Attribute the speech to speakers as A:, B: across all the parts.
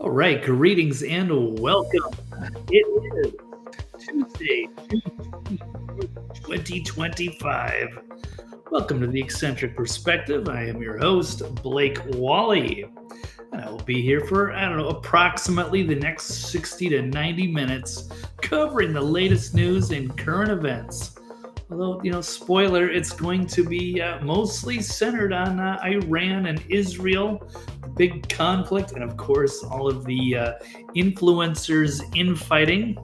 A: All right, greetings and welcome. It is Tuesday, June 2025. Welcome to the Eccentric Perspective. I am your host, Blake Wally, and I will be here for, approximately the next 60 to 90 minutes covering the latest news and current events. Although, spoiler, it's going to be mostly centered on Iran and Israel, the big conflict, and of course, all of the influencers infighting,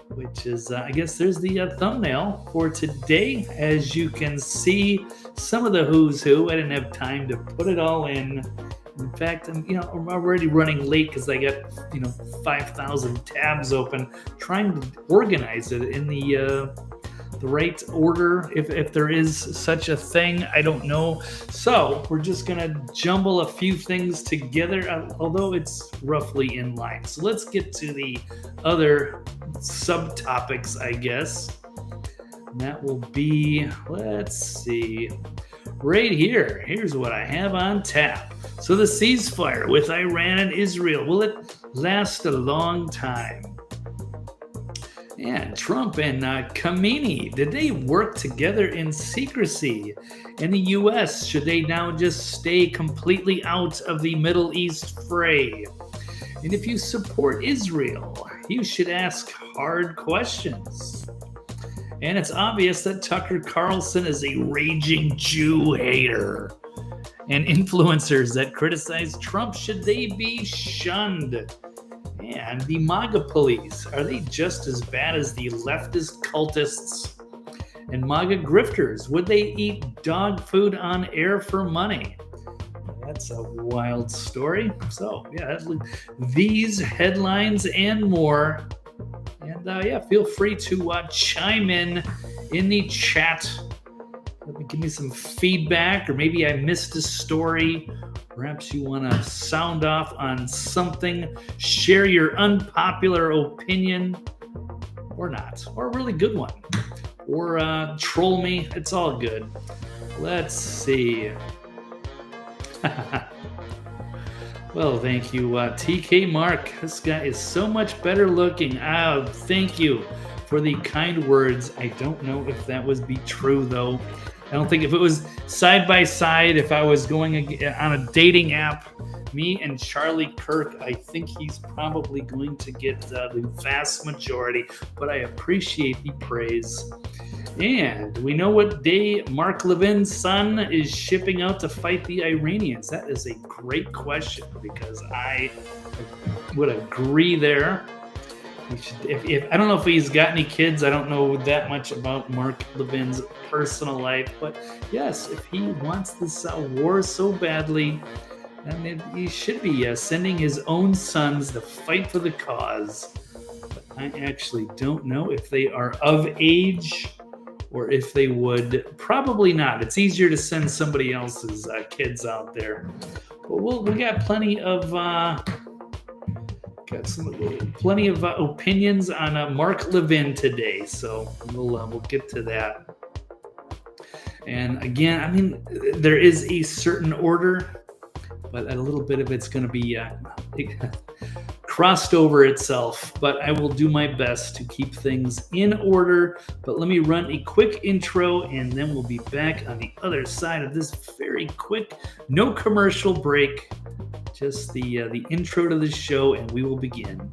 A: which is, I guess, there's the thumbnail for today. As you can see, some of the who's who. I didn't have time to put it all in. In fact, I'm already running late because I got 5,000 tabs open, trying to organize it in the right order, if there is such a thing. I don't know. So we're just gonna jumble a few things together, although it's roughly in line. So let's get to the other subtopics, I guess. And that will be, let's see, right here. Here's what I have on tap. So the ceasefire with Iran and Israel, will it last a long time? And Trump and Khamenei, did they work together in secrecy? In the U.S., should they now just stay completely out of the Middle East fray? And if you support Israel, you should ask hard questions. And it's obvious that Tucker Carlson is a raging Jew hater. And influencers that criticize Trump, should they be shunned? And the MAGA police, are they just as bad as the leftist cultists? And MAGA grifters, would they eat dog food on air for money? That's a wild story. So, yeah, these headlines and more. And feel free to chime in the chat. Give me some feedback, or maybe I missed a story. Perhaps you want to sound off on something, share your unpopular opinion, or not, or a really good one, or troll me. It's all good. Let's see. Well, thank you, TK Mark. This guy is so much better looking. Thank you for the kind words. I don't know if that would be true, though. I don't think if it was side by side, if I was going on a dating app, me and Charlie Kirk, I think he's probably going to get the vast majority, but I appreciate the praise. And we know what day Mark Levin's son is shipping out to fight the Iranians. That is a great question, because I would agree there. If I don't know if he's got any kids, I don't know that much about Mark Levin's personal life, but yes, if he wants this war so badly, then he should be sending his own sons to fight for the cause. But I actually don't know if they are of age, or if they would. Probably not. It's easier to send somebody else's kids out there. But we got plenty of opinions on Mark Levin today, so we'll get to that. And again, there is a certain order, but a little bit of it's going to be crossed over itself. But I will do my best to keep things in order. But let me run a quick intro, and then we'll be back on the other side of this very quick, no commercial break. Just the intro to the show, and we will begin.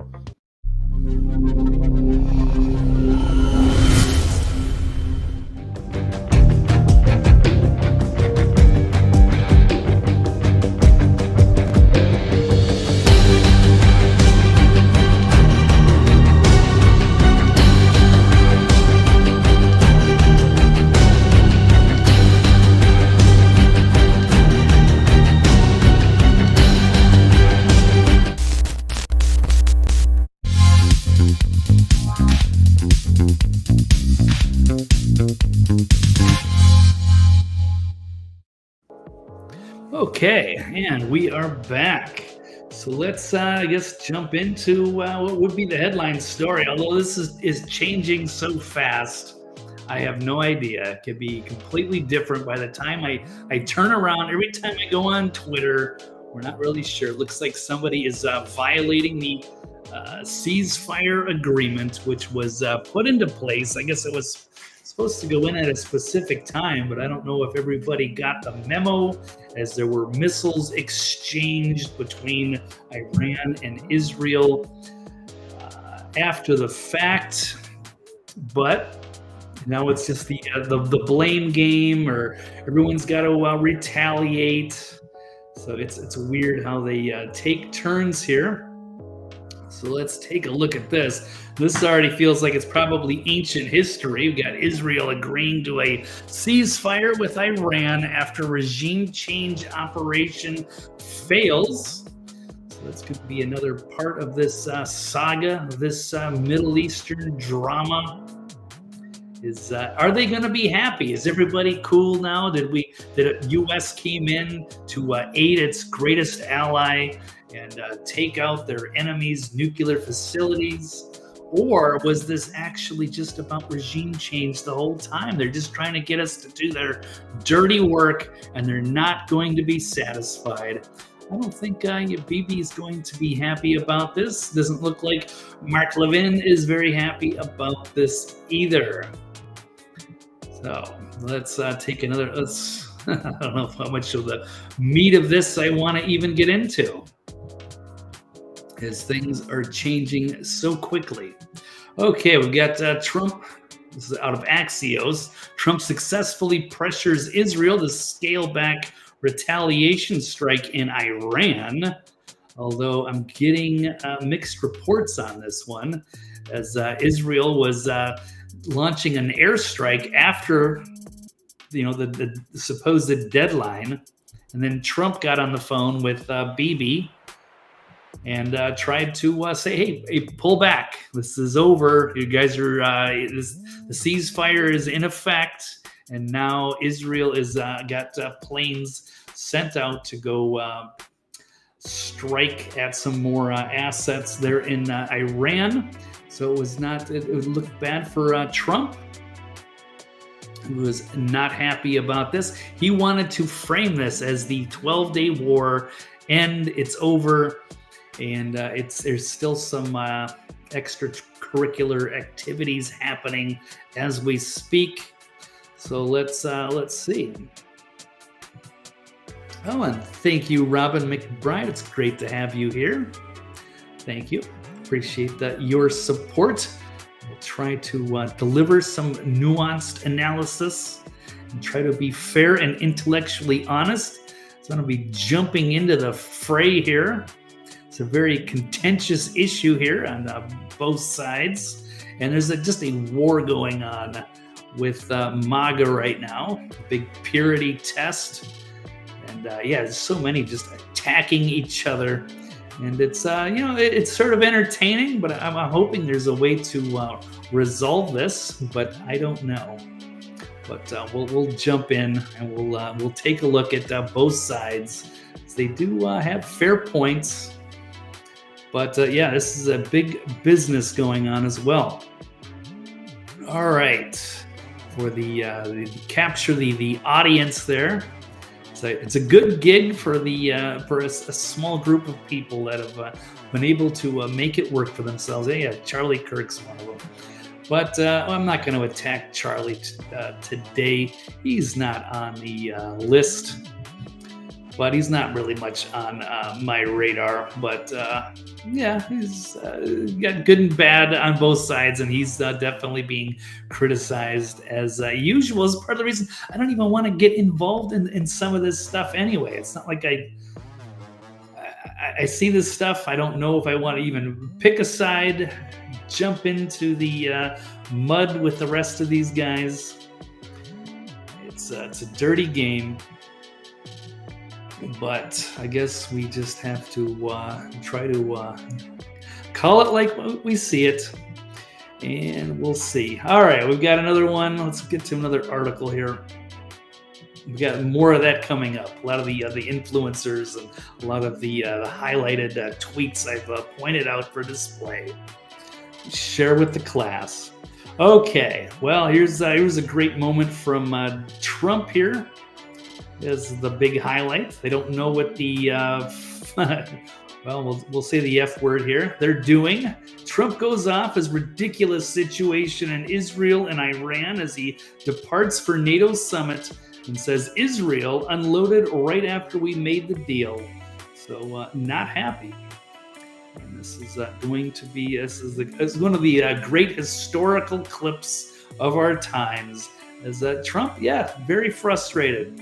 A: Okay, and we are back. So let's, I guess, jump into what would be the headline story. Although this is changing so fast, I have no idea. It could be completely different by the time I turn around. Every time I go on Twitter We're not really sure. It looks like somebody is violating the ceasefire agreement, which was put into place. I guess it was supposed to go in at a specific time, but I don't know if everybody got the memo, as there were missiles exchanged between Iran and Israel after the fact. But now it's just the blame game, or everyone's got to retaliate. So it's weird how they take turns here. So let's take a look at this. This already feels like it's probably ancient history. We've got Israel agreeing to a ceasefire with Iran after regime change operation fails. So that's going to be another part of this saga, this Middle Eastern drama. Are they going to be happy? Is everybody cool now? Did U.S. came in to aid its greatest ally and take out their enemies' nuclear facilities? Or was this actually just about regime change the whole time? They're just trying to get us to do their dirty work, and they're not going to be satisfied. I don't think Bibi is going to be happy about this. Doesn't look like Mark Levin is very happy about this either. So let's take another. I don't know how much of the meat of this I want to even get into, as things are changing so quickly. Okay, we've got Trump. This is out of Axios. Trump successfully pressures Israel to scale back retaliation strike in Iran. Although I'm getting mixed reports on this one, as Israel was launching an airstrike after the supposed deadline, and then Trump got on the phone with Bibi and tried to say, hey, pull back. This is over. You guys are the ceasefire is in effect, and now Israel is got planes sent out to go strike at some more assets there in Iran. So it would look bad for Trump, who was not happy about this. He wanted to frame this as the 12-day war, and it's over, and there's still some extracurricular activities happening as we speak. So let's see. Oh, and thank you, Robin McBride. It's great to have you here. Thank you. Appreciate your support. We'll try to deliver some nuanced analysis and try to be fair and intellectually honest. So I'm going to be jumping into the fray here. It's a very contentious issue here on both sides. And there's just a war going on with MAGA right now, a big purity test. And there's so many just attacking each other. And it's it's sort of entertaining, but I'm hoping there's a way to resolve this, but I don't know. But we'll jump in and we'll take a look at both sides. They do have fair points, but this is a big business going on as well. All right, for the capture the audience there. It's a good gig for a small group of people that have been able to make it work for themselves. Yeah, Charlie Kirk's one of them. But I'm not going to attack Charlie today. He's not on the list, but he's not really much on my radar. But he's got good and bad on both sides, and he's definitely being criticized as usual. As part of the reason I don't even want to get involved in some of this stuff anyway. It's not like I see this stuff. I don't know if I want to even pick a side, jump into the mud with the rest of these guys. It's a dirty game. But I guess we just have to try to call it like we see it, and we'll see. All right, we've got another one. Let's get to another article here. We've got more of that coming up. A lot of the influencers and a lot of the highlighted tweets I've pointed out for display. Share with the class. Okay, well, here's a great moment from Trump here. is the big highlight. They don't know what the we'll say the F word here. They're doing. Trump goes off his ridiculous situation in Israel and Iran as he departs for NATO summit and says Israel unloaded right after we made the deal. So not happy. And this is going to be this is one of the great historical clips of our times. As Trump, very frustrated,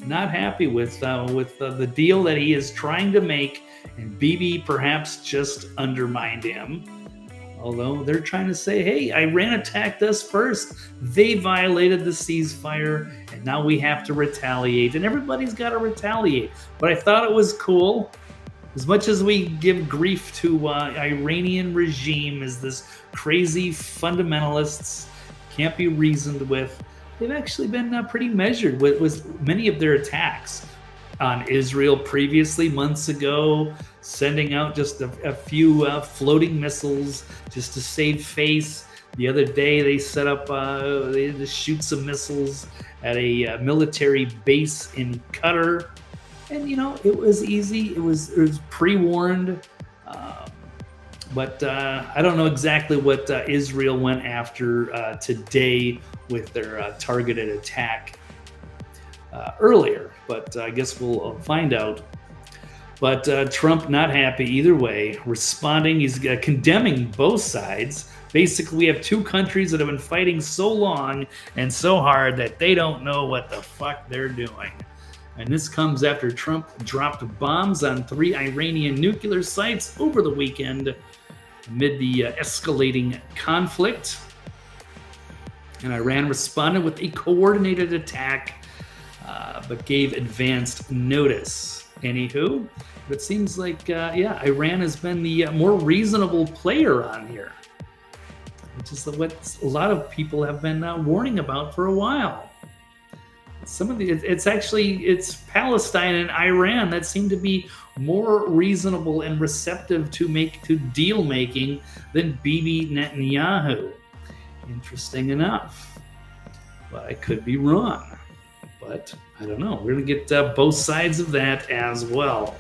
A: not happy with the deal that he is trying to make, and Bibi perhaps just undermined him. Although they're trying to say, hey, Iran attacked us first. They violated the ceasefire, and now we have to retaliate. And everybody's got to retaliate. But I thought it was cool. As much as we give grief to Iranian regime as this crazy fundamentalists, can't be reasoned with, they've actually been pretty measured with many of their attacks on Israel previously, months ago, sending out just a few floating missiles just to save face. The other day, they set up, they had to shoot some missiles at a military base in Qatar. And, it was easy. It was pre-warned. But I don't know exactly what Israel went after today with their targeted attack earlier. But I guess we'll find out. But Trump not happy either way, responding. He's condemning both sides. Basically, we have two countries that have been fighting so long and so hard that they don't know what the fuck they're doing. And this comes after Trump dropped bombs on 3 Iranian nuclear sites over the weekend amid the escalating conflict. And Iran responded with a coordinated attack, but gave advanced notice. Anywho, it seems like, Iran has been the more reasonable player on here, which is what a lot of people have been warning about for a while. It's Palestine and Iran that seem to be more reasonable and receptive to deal making than Bibi Netanyahu. Interesting enough, but I could be wrong. But I don't know. We're gonna get both sides of that as well.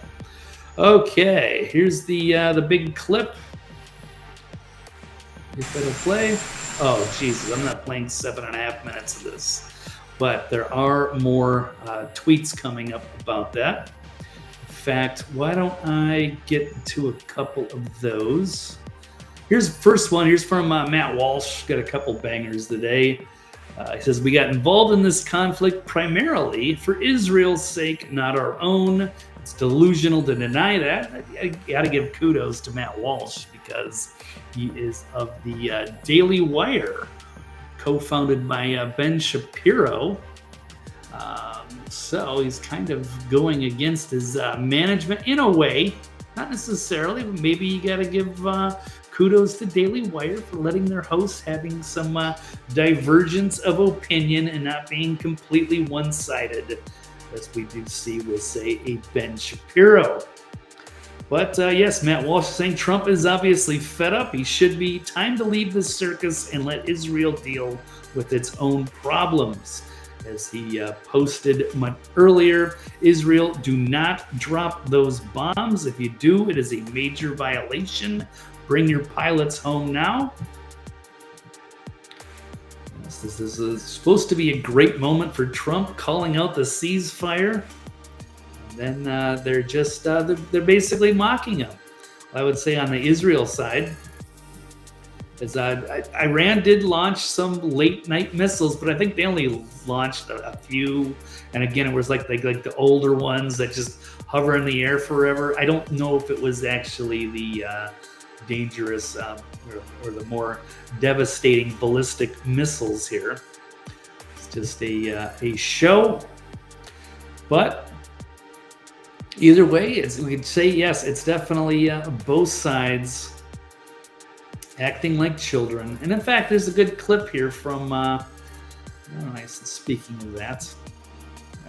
A: Okay, here's the big clip. If it'll play. Oh Jesus, I'm not playing 7.5 minutes of this. But there are more tweets coming up about that. In fact, why don't I get to a couple of those? Here's the first one. Here's from Matt Walsh. Got a couple bangers today. He says, we got involved in this conflict primarily for Israel's sake, not our own. It's delusional to deny that. I got to give kudos to Matt Walsh because he is of the Daily Wire, co-founded by Ben Shapiro. So he's kind of going against his management in a way, not necessarily, but maybe you got to give kudos to Daily Wire for letting their hosts having some divergence of opinion and not being completely one-sided, as we do see with, say, a Ben Shapiro. But yes, Matt Walsh is saying Trump is obviously fed up. He should be time to leave the circus and let Israel deal with its own problems. As he posted much earlier, Israel, do not drop those bombs. If you do, it is a major violation. Bring your pilots home now. Yes, this is supposed to be a great moment for Trump calling out the ceasefire. And then they're just they're basically mocking him. I would say on the Israel side, is Iran did launch some late night missiles, but I think they only launched a few. And again, it was like the older ones that just hover in the air forever. I don't know if it was actually the dangerous or the more devastating ballistic missiles here. It's just a show, but either way, we could say yes. It's definitely both sides acting like children. And in fact, there's a good clip here from. Speaking of that,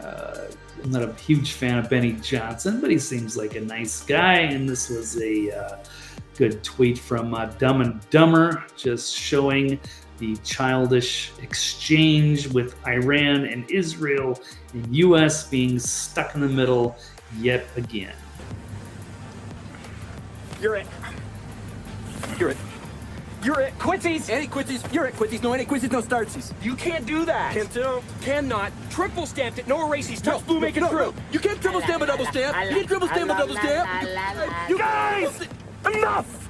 A: I'm not a huge fan of Benny Johnson, but he seems like a nice guy. And this was a good tweet from Dumb and Dumber, just showing the childish exchange with Iran and Israel, and U.S. being stuck in the middle yet again.
B: You're it. Quincy's. Anti-Quincy's. You're it. Quincy's. No anti-Quincy's, no startsies. You can't do that. Can't do. Cannot. Triple stamped it. No erases. Touch blue, make it through. You can't triple stamp a double stamp. You can't triple stamp a double stamp. You guys! Enough!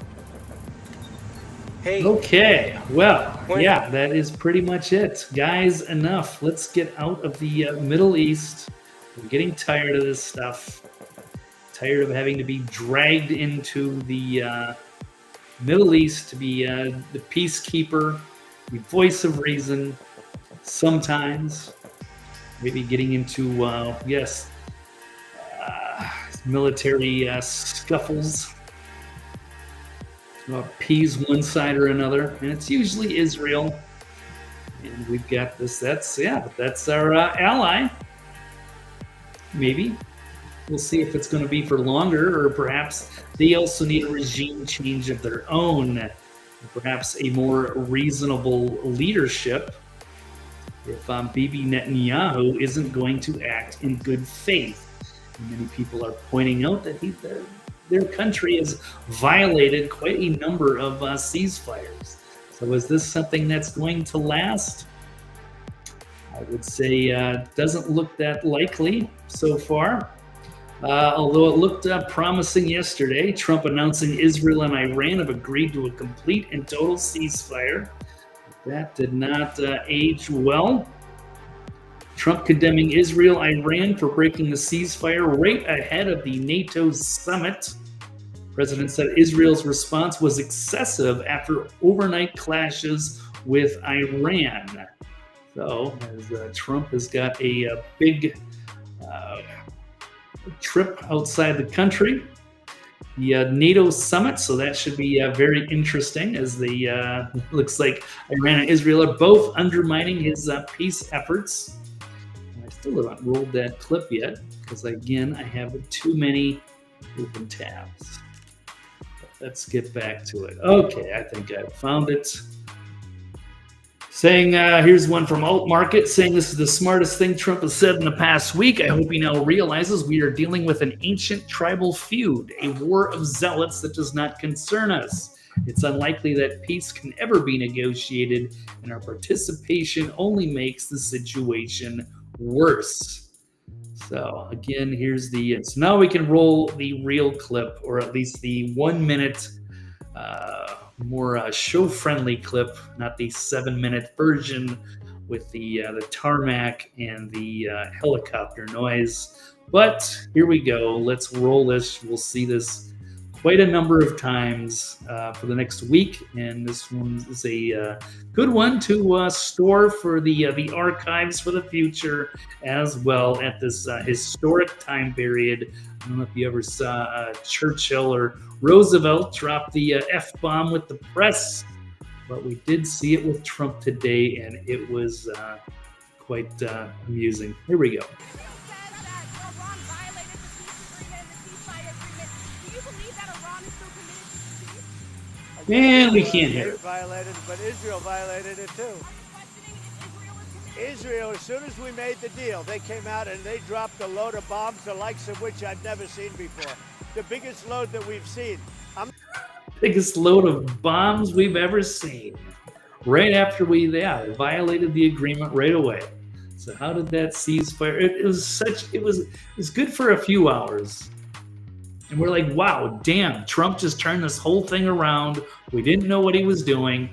B: Hey.
A: Okay, well, yeah, that is pretty much it. Guys, enough. Let's get out of the Middle East. We're getting tired of this stuff. Tired of having to be dragged into the Middle East to be the peacekeeper, the voice of reason, sometimes. Maybe getting into, military scuffles. Appease one side or another, and it's usually Israel. And we've got this. That's our ally. Maybe we'll see if it's going to be for longer, or perhaps they also need a regime change of their own, perhaps a more reasonable leadership. If Bibi Netanyahu isn't going to act in good faith, and many people are pointing out that their country has violated quite a number of ceasefires. So is this something that's going to last? I would say doesn't look that likely so far. Although it looked promising yesterday, Trump announcing Israel and Iran have agreed to a complete and total ceasefire. That did not age well. Trump condemning Israel, Iran for breaking the ceasefire right ahead of the NATO summit. The president said Israel's response was excessive after overnight clashes with Iran. So, as Trump has got a big trip outside the country, the NATO summit, so that should be very interesting, as looks like Iran and Israel are both undermining his peace efforts. I still haven't rolled that clip yet because, again, I have too many open tabs. But let's get back to it. Okay, I think I found it. Saying, here's one from Alt Market saying this is the smartest thing Trump has said in the past week. I hope he now realizes we are dealing with an ancient tribal feud, a war of zealots that does not concern us. It's unlikely that peace can ever be negotiated, and our participation only makes the situation worse. So again, here's so now we can roll the real clip, or at least the 1 minute more show-friendly clip, not the 7-minute version with the tarmac and the helicopter noise. But here we go. Let's roll this. We'll see this quite a number of times for the next week, and this one is a good one to store for the archives for the future as well at this historic time period. I don't know if you ever saw Churchill or Roosevelt drop the F-bomb with the press, but we did see it with Trump today, and it was quite amusing. Here we go. And we can't hear it.
C: Violated, but Israel violated it too. Israel, as soon as we made the deal, they came out and they dropped a load of bombs, the likes of which I've never seen before. The biggest load that we've seen.
A: Biggest load of bombs we've ever seen. Right after we violated the agreement right away. So how did that ceasefire? It was good for a few hours. And we're like, wow, damn, Trump just turned this whole thing around. We didn't know what he was doing.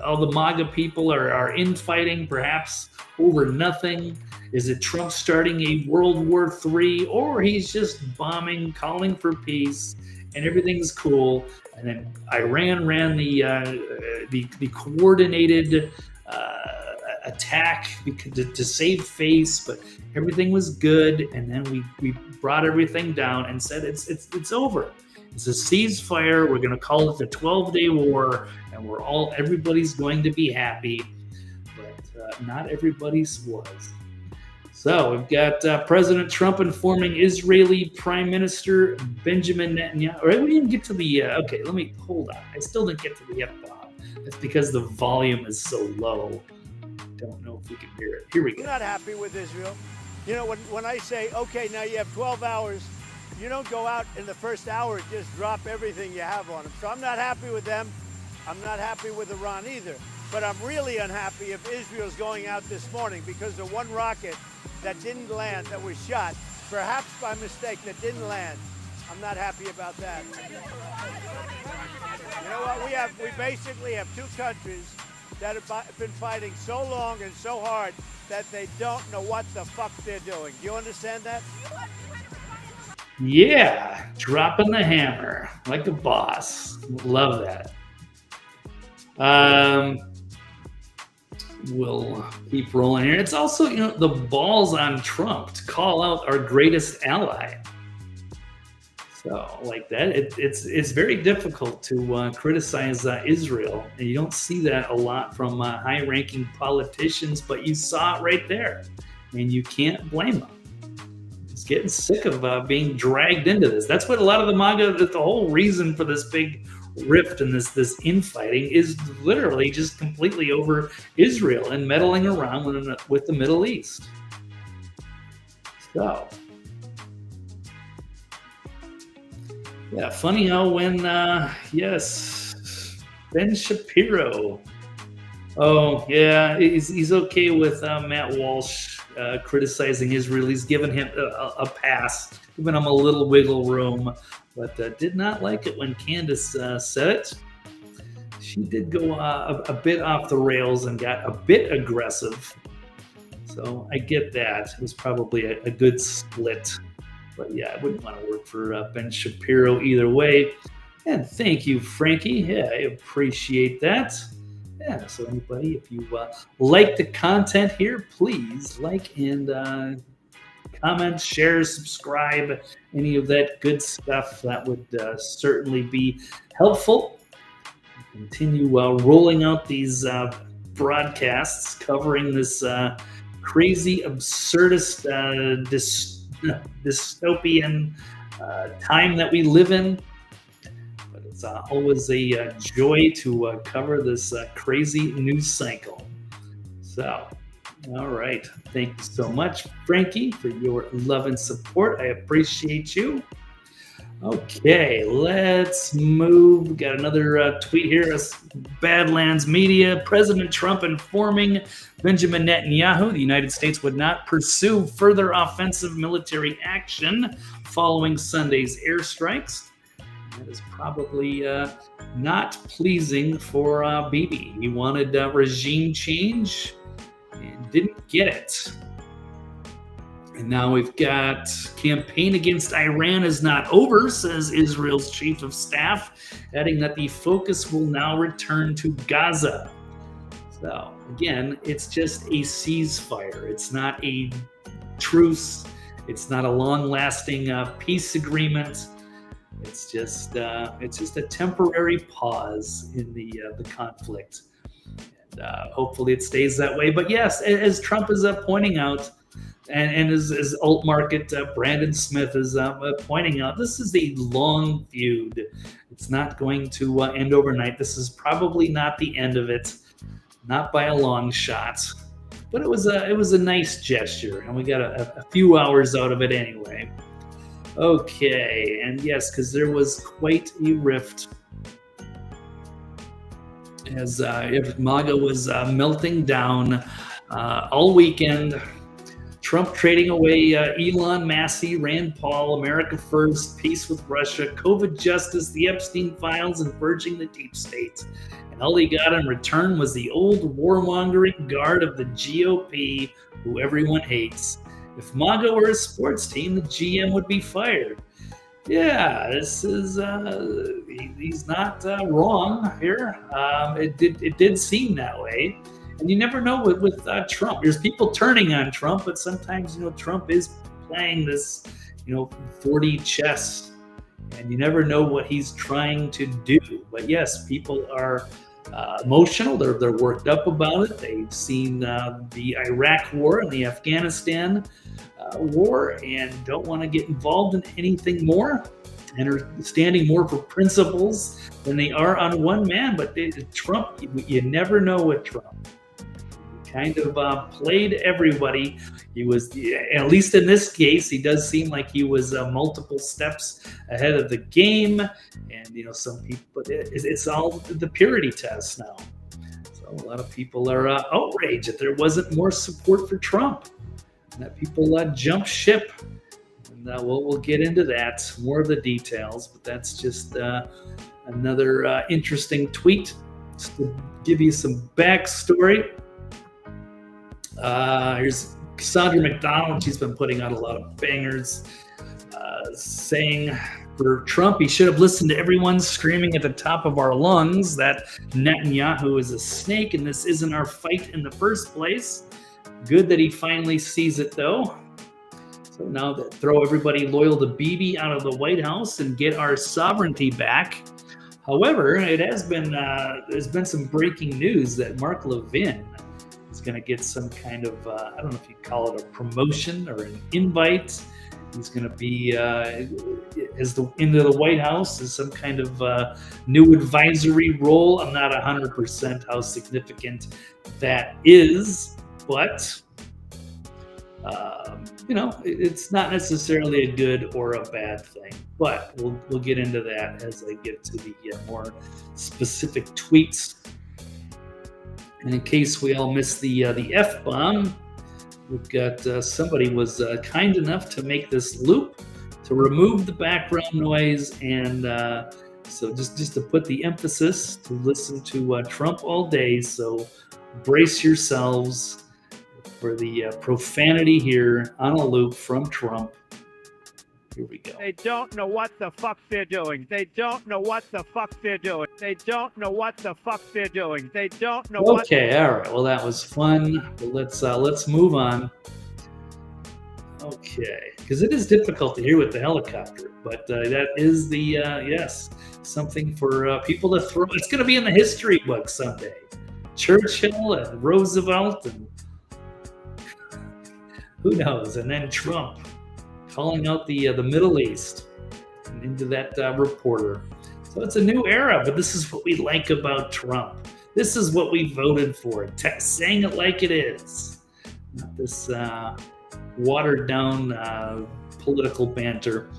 A: All the MAGA people are infighting, perhaps over nothing. Is it Trump starting a World War III, or he's just bombing, calling for peace, and everything's cool? And then Iran ran the coordinated attack to save face, but everything was good. And then we brought everything down and said it's over. It's a ceasefire. We're going to call it the 12-day war, and everybody's going to be happy. But not everybody's was. So we've got President Trump informing Israeli Prime Minister Benjamin Netanyahu. All right, we didn't get to the. Okay, let me hold on. I still didn't get to the F-bomb. That's because the volume is so low. Don't know if we can hear it. Here we
C: I'm
A: go.
C: not happy with Israel. You know, when I say, okay, now you have 12 hours, you don't go out in the first hour and just drop everything you have on them. So I'm not happy with them. I'm not happy with Iran either. But I'm really unhappy if Israel's going out this morning because the one rocket that didn't land, that was shot, perhaps by mistake, that didn't land. I'm not happy about that. You know what? We basically have two countries that have been fighting so long and so hard that they don't know what the fuck they're doing. Do you understand that?
A: Yeah, dropping the hammer like a boss. Love that. We'll keep rolling here. It's also, the balls on Trump to call out our greatest ally. So, like that, it's very difficult to criticize Israel, and you don't see that a lot from high-ranking politicians. But you saw it right there, and you can't blame them. It's getting sick of being dragged into this. That's what a lot of the MAGA. The whole reason for this big rift and this infighting is literally just completely over Israel and meddling around with the Middle East. So. Yeah, funny how when, Ben Shapiro. Oh, yeah, he's okay with Matt Walsh criticizing Israel. He's given him a pass, giving him a little wiggle room, but did not like it when Candace said it. She did go a bit off the rails and got a bit aggressive. So I get that. It was probably a good split. But yeah, I wouldn't want to work for Ben Shapiro either way. And thank you, Frankie. Yeah, I appreciate that. Yeah, so anybody, if you like the content here, please like and comment, share, subscribe, any of that good stuff. That would certainly be helpful. Continue rolling out these broadcasts covering this crazy, absurdist, dystopian time that we live in. But it's always a joy to cover this crazy news cycle. So, all right. Thank you so much, Frankie, for your love and support. I appreciate you. Okay, let's move. We got another tweet here. Badlands Media. President Trump informing Benjamin Netanyahu the United States would not pursue further offensive military action following Sunday's airstrikes. That is probably not pleasing for Bibi. He wanted regime change and didn't get it. And now we've got campaign against Iran is not over, says Israel's chief of staff, adding that the focus will now return to Gaza. So again, it's just a ceasefire. It's not a truce. It's not a long-lasting peace agreement. It's just a temporary pause in the conflict. And hopefully it stays that way. But yes, as Trump is pointing out, and as alt market Brandon Smith is pointing out, this is a long feud. It's not going to end overnight. This is probably not the end of it, not by a long shot. But it was a nice gesture, and we got a few hours out of it anyway. Okay, and yes, because there was quite a rift as MAGA was melting down all weekend. Trump trading away Elon, Massey, Rand Paul, America First, peace with Russia, COVID justice, the Epstein files, and purging the deep state. And all he got in return was the old warmongering guard of the GOP, who everyone hates. If MAGA were a sports team, the GM would be fired. Yeah, this is he's not wrong here. It did seem that way. And you never know with Trump. There's people turning on Trump, but sometimes, Trump is playing this, 4D chess. And you never know what he's trying to do. But yes, people are emotional. They're worked up about it. They've seen the Iraq war and the Afghanistan war and don't want to get involved in anything more. and are standing more for principles than they are on one man. But Trump, you never know with Trump. He kind of played everybody. He was, at least in this case, he does seem like he was multiple steps ahead of the game. And, some people, it's all the purity test now. So a lot of people are outraged that there wasn't more support for Trump, and that people jump ship. And we'll get into that, more of the details, but that's just another interesting tweet just to give you some backstory. Here's Cassandra McDonald. She's been putting out a lot of bangers, saying for Trump, he should have listened to everyone screaming at the top of our lungs that Netanyahu is a snake and this isn't our fight in the first place. Good that he finally sees it, though. So now that throw everybody loyal to Bibi out of the White House and get our sovereignty back. However, it has been there's been some breaking news that Mark Levin is going to get some kind of I don't know if you call it a promotion or an invite. He's going to be into the White House as some kind of new advisory role. I'm not 100% how significant that is, but it's not necessarily a good or a bad thing. But we'll get into that as I get to the more specific tweets. And in case we all missed the F-bomb, we've got somebody was kind enough to make this loop to remove the background noise, and so just to put the emphasis to listen to Trump all day. So brace yourselves for the profanity here on a loop from Trump. Here we go.
C: They don't know what the fuck they're doing. They don't know what the fuck they're doing. They don't know what the fuck they're doing. They don't know what.
A: Okay, all right. Well, that was fun. But let's move on. Okay, because it is difficult to hear with the helicopter, but that is the yes, something for people to throw. It's going to be in the history books someday. Churchill and Roosevelt and who knows, and then Trump calling out the Middle East and into that reporter. So it's a new era, but this is what we like about Trump. This is what we voted for, saying it like it is. Not this watered down political banter.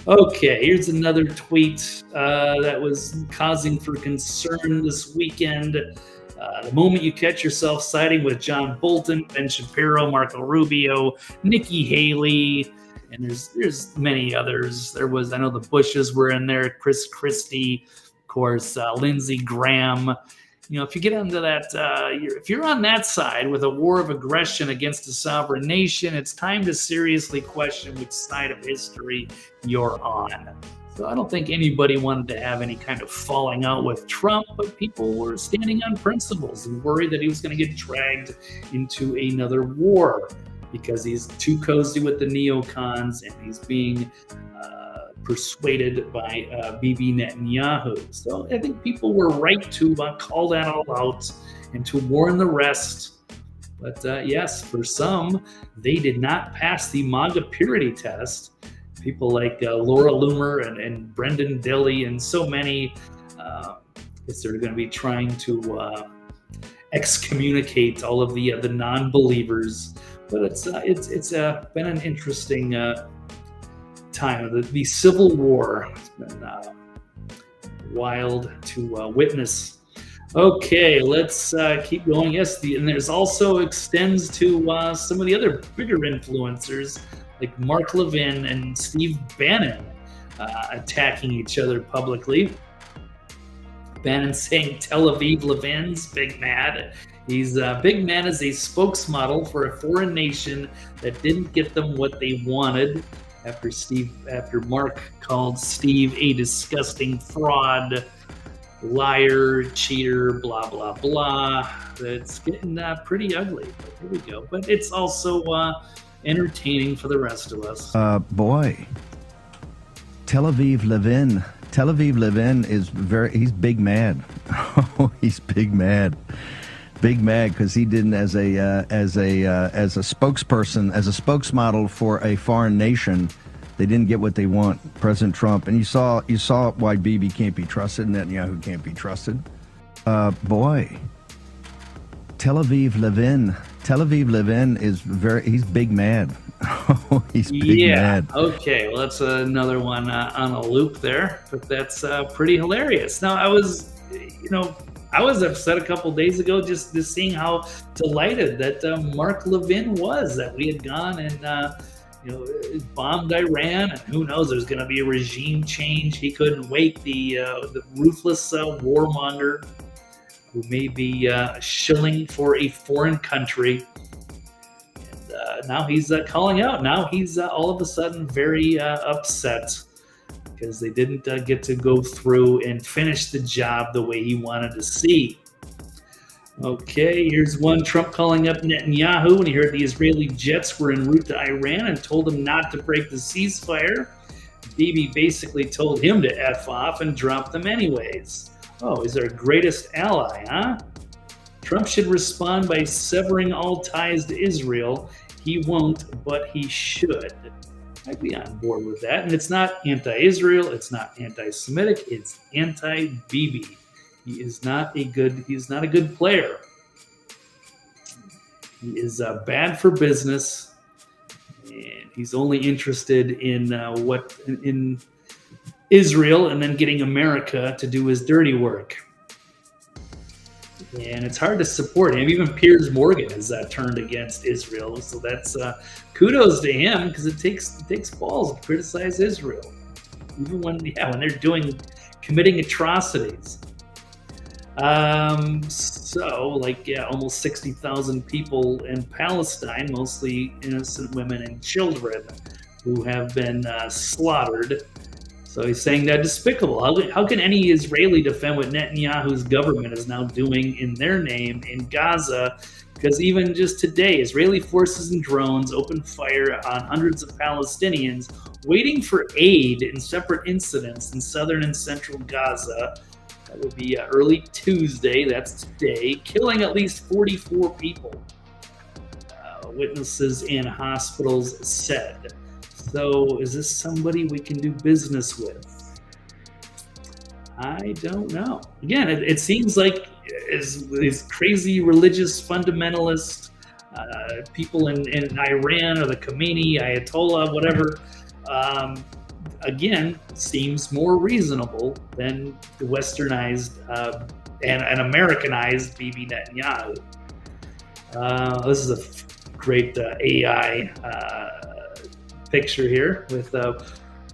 A: Okay, here's another tweet that was causing for concern this weekend. The moment you catch yourself siding with John Bolton, Ben Shapiro, Marco Rubio, Nikki Haley, and there's many others. I know the Bushes were in there, Chris Christie, of course, Lindsey Graham. If you get into that, if you're on that side with a war of aggression against a sovereign nation, it's time to seriously question which side of history you're on. So I don't think anybody wanted to have any kind of falling out with Trump, but people were standing on principles and worried that he was going to get dragged into another war because he's too cozy with the neocons and he's being persuaded by Bibi Netanyahu. So I think people were right to call that all out and to warn the rest. But yes, for some, they did not pass the MAGA purity test. People like Laura Loomer and Brendan Daly and so many, guess they're going to be trying to excommunicate all of the non-believers. But it's been an interesting time. The Civil War has been wild to witness. Okay, let's keep going. Yes, and there's also extends to some of the other bigger influencers like Mark Levin and Steve Bannon attacking each other publicly. Bannon saying Tel Aviv Levin's big mad. He's big mad as a spokesmodel for a foreign nation that didn't get them what they wanted after Mark called Steve a disgusting fraud, liar, cheater, blah, blah, blah. It's getting pretty ugly, but here we go. But it's also entertaining for the rest of us.
D: Boy, Tel Aviv Levin is he's big mad. Oh, he's big mad because he didn't as a spokesperson, as a spokesmodel for a foreign nation, They didn't get what they want, President Trump. And you saw why Bibi can't be trusted, Netanyahu can't be trusted. Boy, Tel Aviv Levin is he's big mad. He's big mad.
A: Okay, well, that's another one on a loop there, but that's pretty hilarious. Now, I was upset a couple days ago just seeing how delighted that Mark Levin was that we had gone and bombed Iran, and who knows, there's going to be a regime change. He couldn't wait. The ruthless warmonger who may be shilling for a foreign country. And now he's calling out. Now he's all of a sudden very upset because they didn't get to go through and finish the job the way he wanted to see. Okay, here's one. Trump calling up Netanyahu when he heard the Israeli jets were en route to Iran and told him not to break the ceasefire. Bibi basically told him to F off and drop them anyways. Oh, he's our greatest ally, huh? Trump should respond by severing all ties to Israel. He won't, but he should. I'd be on board with that. And it's not anti-Israel, it's not anti-Semitic, it's anti-Bibi. He's not a good player. He is bad for business, and he's only interested in Israel and then getting America to do his dirty work. And it's hard to support him. Even Piers Morgan has turned against Israel, so that's kudos to him, because it takes balls to criticize Israel, even when they're committing atrocities. Almost 60,000 people in Palestine, mostly innocent women and children, who have been slaughtered. So he's saying that despicable. How can any Israeli defend what Netanyahu's government is now doing in their name in Gaza? Because even just today, Israeli forces and drones opened fire on hundreds of Palestinians waiting for aid in separate incidents in southern and central Gaza. That would be early Tuesday, that's today, killing at least 44 people, witnesses in hospitals said. So is this somebody we can do business with? I don't know. Again, it seems like these crazy religious fundamentalist people in Iran, or the Khamenei, Ayatollah, whatever, again, seems more reasonable than the westernized and Americanized Bibi Netanyahu. This is a great AI picture here with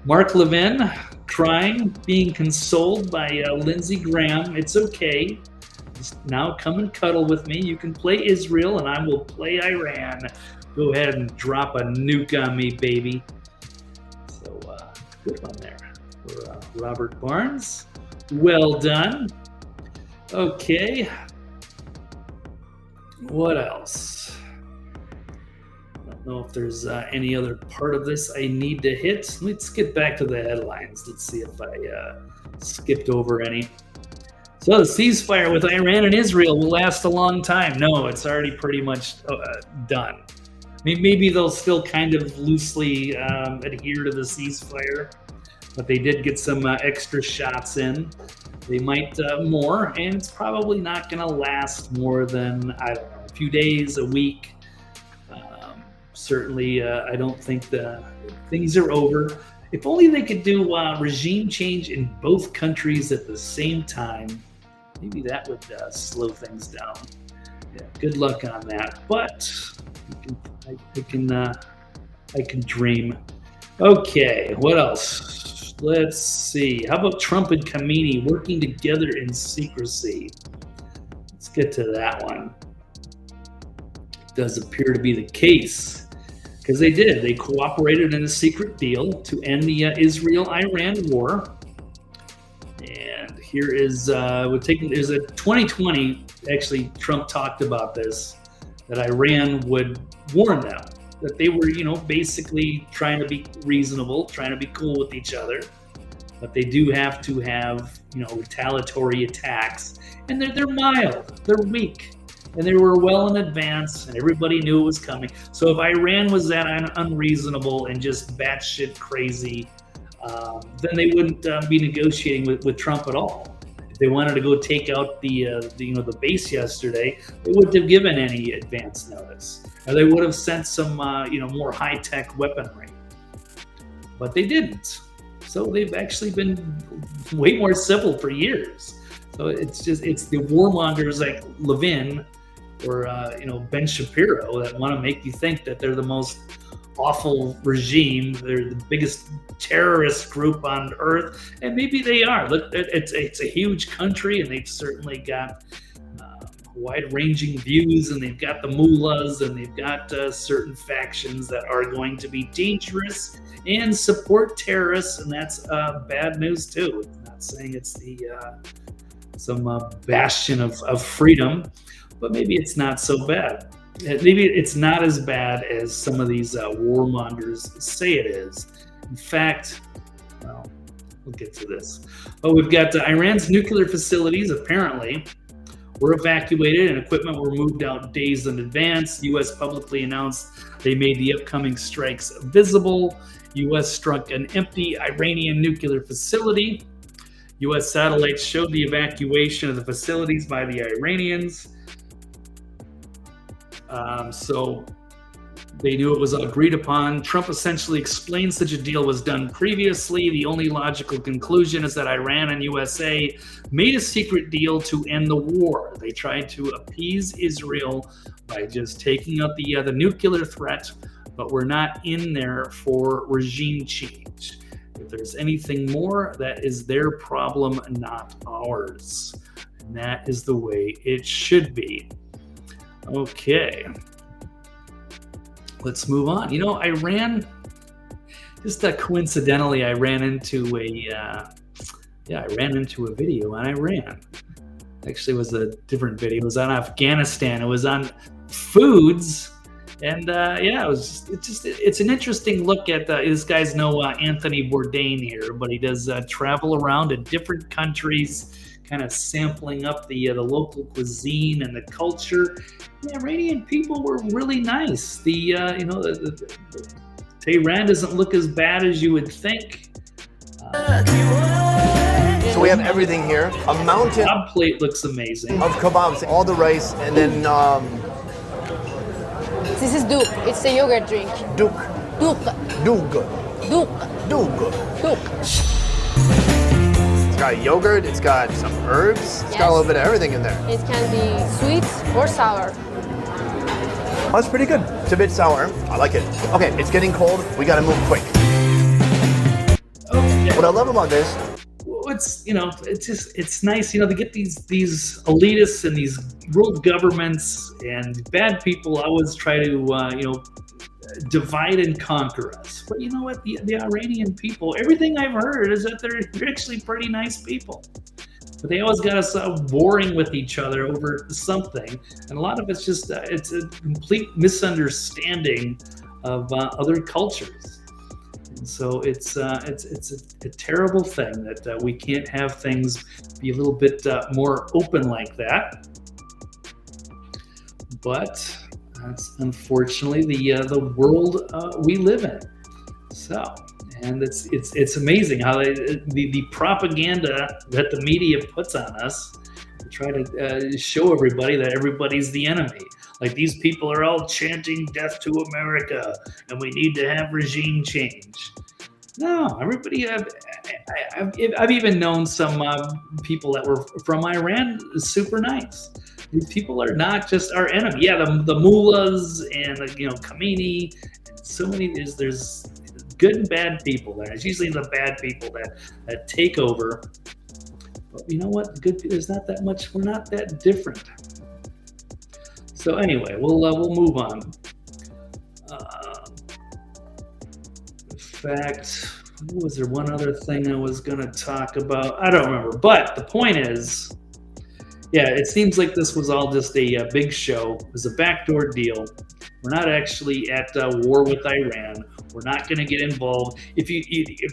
A: Mark Levin crying, being consoled by Lindsey Graham. It's okay. Just now come and cuddle with me. You can play Israel and I will play Iran. Go ahead and drop a nuke on me, baby. So good one there for Robert Barnes. Well done. Okay. What else? I don't know if there's any other part of this I need to hit. Let's get back to the headlines. Let's see if I skipped over any. So the ceasefire with Iran and Israel will last a long time. No, it's already pretty much done. I mean, maybe they'll still kind of loosely adhere to the ceasefire, but they did get some extra shots in. They might more, and it's probably not going to last more than, I don't know, a few days, a week. Certainly, I don't think things are over. If only they could do regime change in both countries at the same time, maybe that would slow things down. Yeah, good luck on that. But I can dream. Okay, what else? Let's see. How about Trump and Khamenei working together in secrecy? Let's get to that one. It does appear to be the case. Because they did. They cooperated in a secret deal to end the Israel-Iran war. And here is, there's a 2020, actually, Trump talked about this, that Iran would warn them that they were, basically trying to be reasonable, trying to be cool with each other. But they do have to have, retaliatory attacks. And they're mild. They're weak. and they were well in advance, and everybody knew it was coming. So if Iran was that unreasonable and just batshit crazy, then they wouldn't be negotiating with Trump at all. If they wanted to go take out the base yesterday, they wouldn't have given any advance notice, or they would have sent some more high-tech weaponry. But they didn't. So they've actually been way more civil for years. So it's the warmongers like Levin or Ben Shapiro that want to make you think that they're the most awful regime. They're the biggest terrorist group on earth, and maybe they are. Look, it's a huge country, and they've certainly got wide-ranging views, and they've got the mullahs, and they've got certain factions that are going to be dangerous and support terrorists, and that's bad news too. I'm not saying it's some bastion of freedom, but maybe it's not so bad. Maybe it's not as bad as some of these warmongers say it is. In fact, well, we'll get to this. But we've got Iran's nuclear facilities apparently were evacuated and equipment were moved out days in advance. The U.S. publicly announced they made the upcoming strikes visible. U.S. struck an empty Iranian nuclear facility. U.S. satellites showed the evacuation of the facilities by the Iranians. So they knew it was agreed upon. Trump essentially explained such a deal was done previously. The only logical conclusion is that Iran and USA made a secret deal to end the war. They tried to appease Israel by just taking out the nuclear threat, but we're not in there for regime change. If there's anything more, that is their problem, not ours. And that is the way it should be. Okay. Let's move on. Iran, just coincidentally, I ran into a video on Iran. Actually, it was a different video. It was on Afghanistan. It was on foods. And it's an interesting look at this guy's Anthony Bourdain here, but he does travel around in different countries, kind of sampling up the local cuisine and the culture. The Iranian people were really nice. Tehran doesn't look as bad as you would think.
E: So we have everything here. A mountain
A: kebab plate looks amazing.
E: of kebabs, all the rice, and then
F: This is Duke. It's a yogurt drink.
E: Duke.
F: Duke.
E: Duke.
F: Duke.
E: Duke.
F: Duke.
E: It's got yogurt, it's got some herbs, it's got a little bit of everything in there.
F: It can be sweet or sour.
E: Oh, it's pretty good. It's a bit sour. I like it. Okay, it's getting cold. We gotta move quick.
A: Okay.
E: What I love about this,
A: it's nice, to get these elitists and these world governments and bad people always try to, divide and conquer us. But you know what? The Iranian people, everything I've heard is that they're actually pretty nice people. But they always got us warring with each other over something. And a lot of it's just, it's a complete misunderstanding of other cultures. And so it's a terrible thing that we can't have things be a little bit more open like that. But that's unfortunately the world we live in. So, and it's amazing how the propaganda that the media puts on us to try to show everybody that everybody's the enemy. Like these people are all chanting death to America and we need to have regime change. No, everybody. I've even known some people that were from Iran, super nice. These people are not just our enemy. Yeah, the mullahs and Khamenei. So many. There's good and bad people there. It's usually the bad people that take over. But you know what? There's not that much. We're not that different. So anyway, we'll move on. In fact, was there one other thing I was going to talk about? I don't remember. But the point is, yeah, it seems like this was all just a big show. It was a backdoor deal. We're not actually at war with Iran. We're not going to get involved. If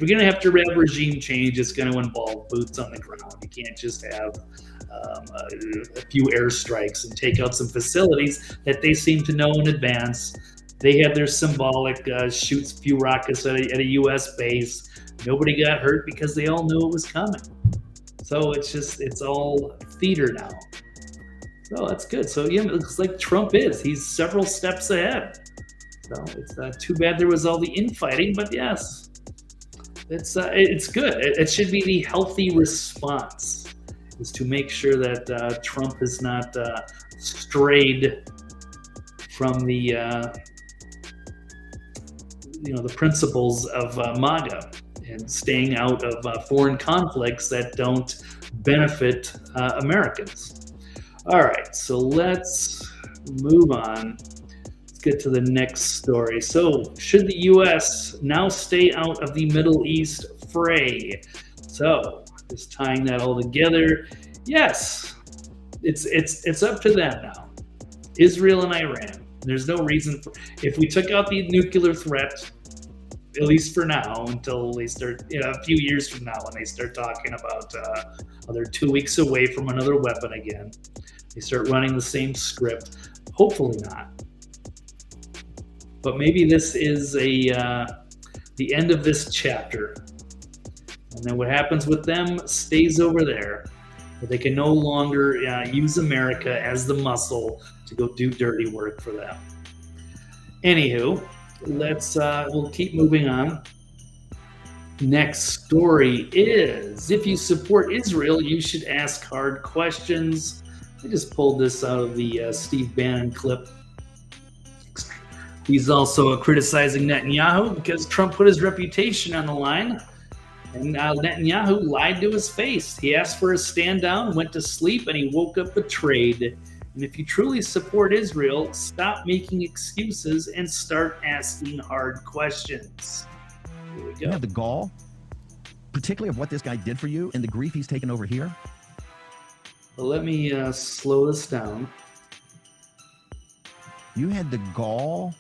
A: we're going to have to have regime change, it's going to involve boots on the ground. You can't just have a few airstrikes and take out some facilities that they seem to know in advance. They had their symbolic shoots a few rockets at a U.S. base. Nobody got hurt because they all knew it was coming. So it's all theater now. So that's good. So yeah, it looks like Trump he's several steps ahead. So it's too bad there was all the infighting, but yes, it's good. It should be the healthy response, is to make sure that Trump has not strayed from the the principles of MAGA and staying out of foreign conflicts that don't benefit Americans. All right, so let's move on. Let's get to the next story. So, should the U.S. now stay out of the Middle East fray? So, just tying that all together, yes, it's up to them now. Israel and Iran. There's no reason if we took out the nuclear threat, at least for now, until they start, a few years from now, when they start talking about they're 2 weeks away from another weapon again. They start running the same script. Hopefully not. But maybe this is the end of this chapter. And then what happens with them stays over there. But they can no longer use America as the muscle to go do dirty work for them. Anywho, we'll keep moving on. Next story is, if you support Israel, you should ask hard questions. I just pulled this out of the Steve Bannon clip. He's also criticizing Netanyahu because Trump put his reputation on the line. And Netanyahu lied to his face. He asked for a stand down, went to sleep, and he woke up betrayed. And if you truly support Israel, stop making excuses and start asking hard questions. Here we go.
D: You have the gall, particularly of what this guy did for you and the grief he's taken over here.
A: Well, let me slow this down.
D: You had the gall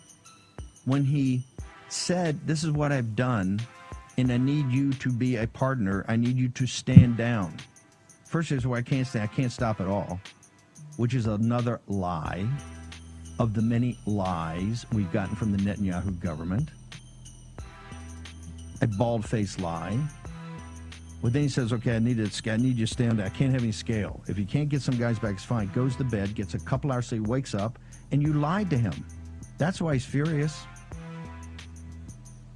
D: when he said, this is what I've done, and I need you to be a partner. I need you to stand down. First is where I can't stop at all, which is another lie of the many lies we've gotten from the Netanyahu government. A bald-faced lie. Well, then he says, okay, I need you to stand down. I can't have any scale. If you can't get some guys back, it's fine. Goes to bed, gets a couple hours sleep, wakes up, and you lied to him. That's why he's furious.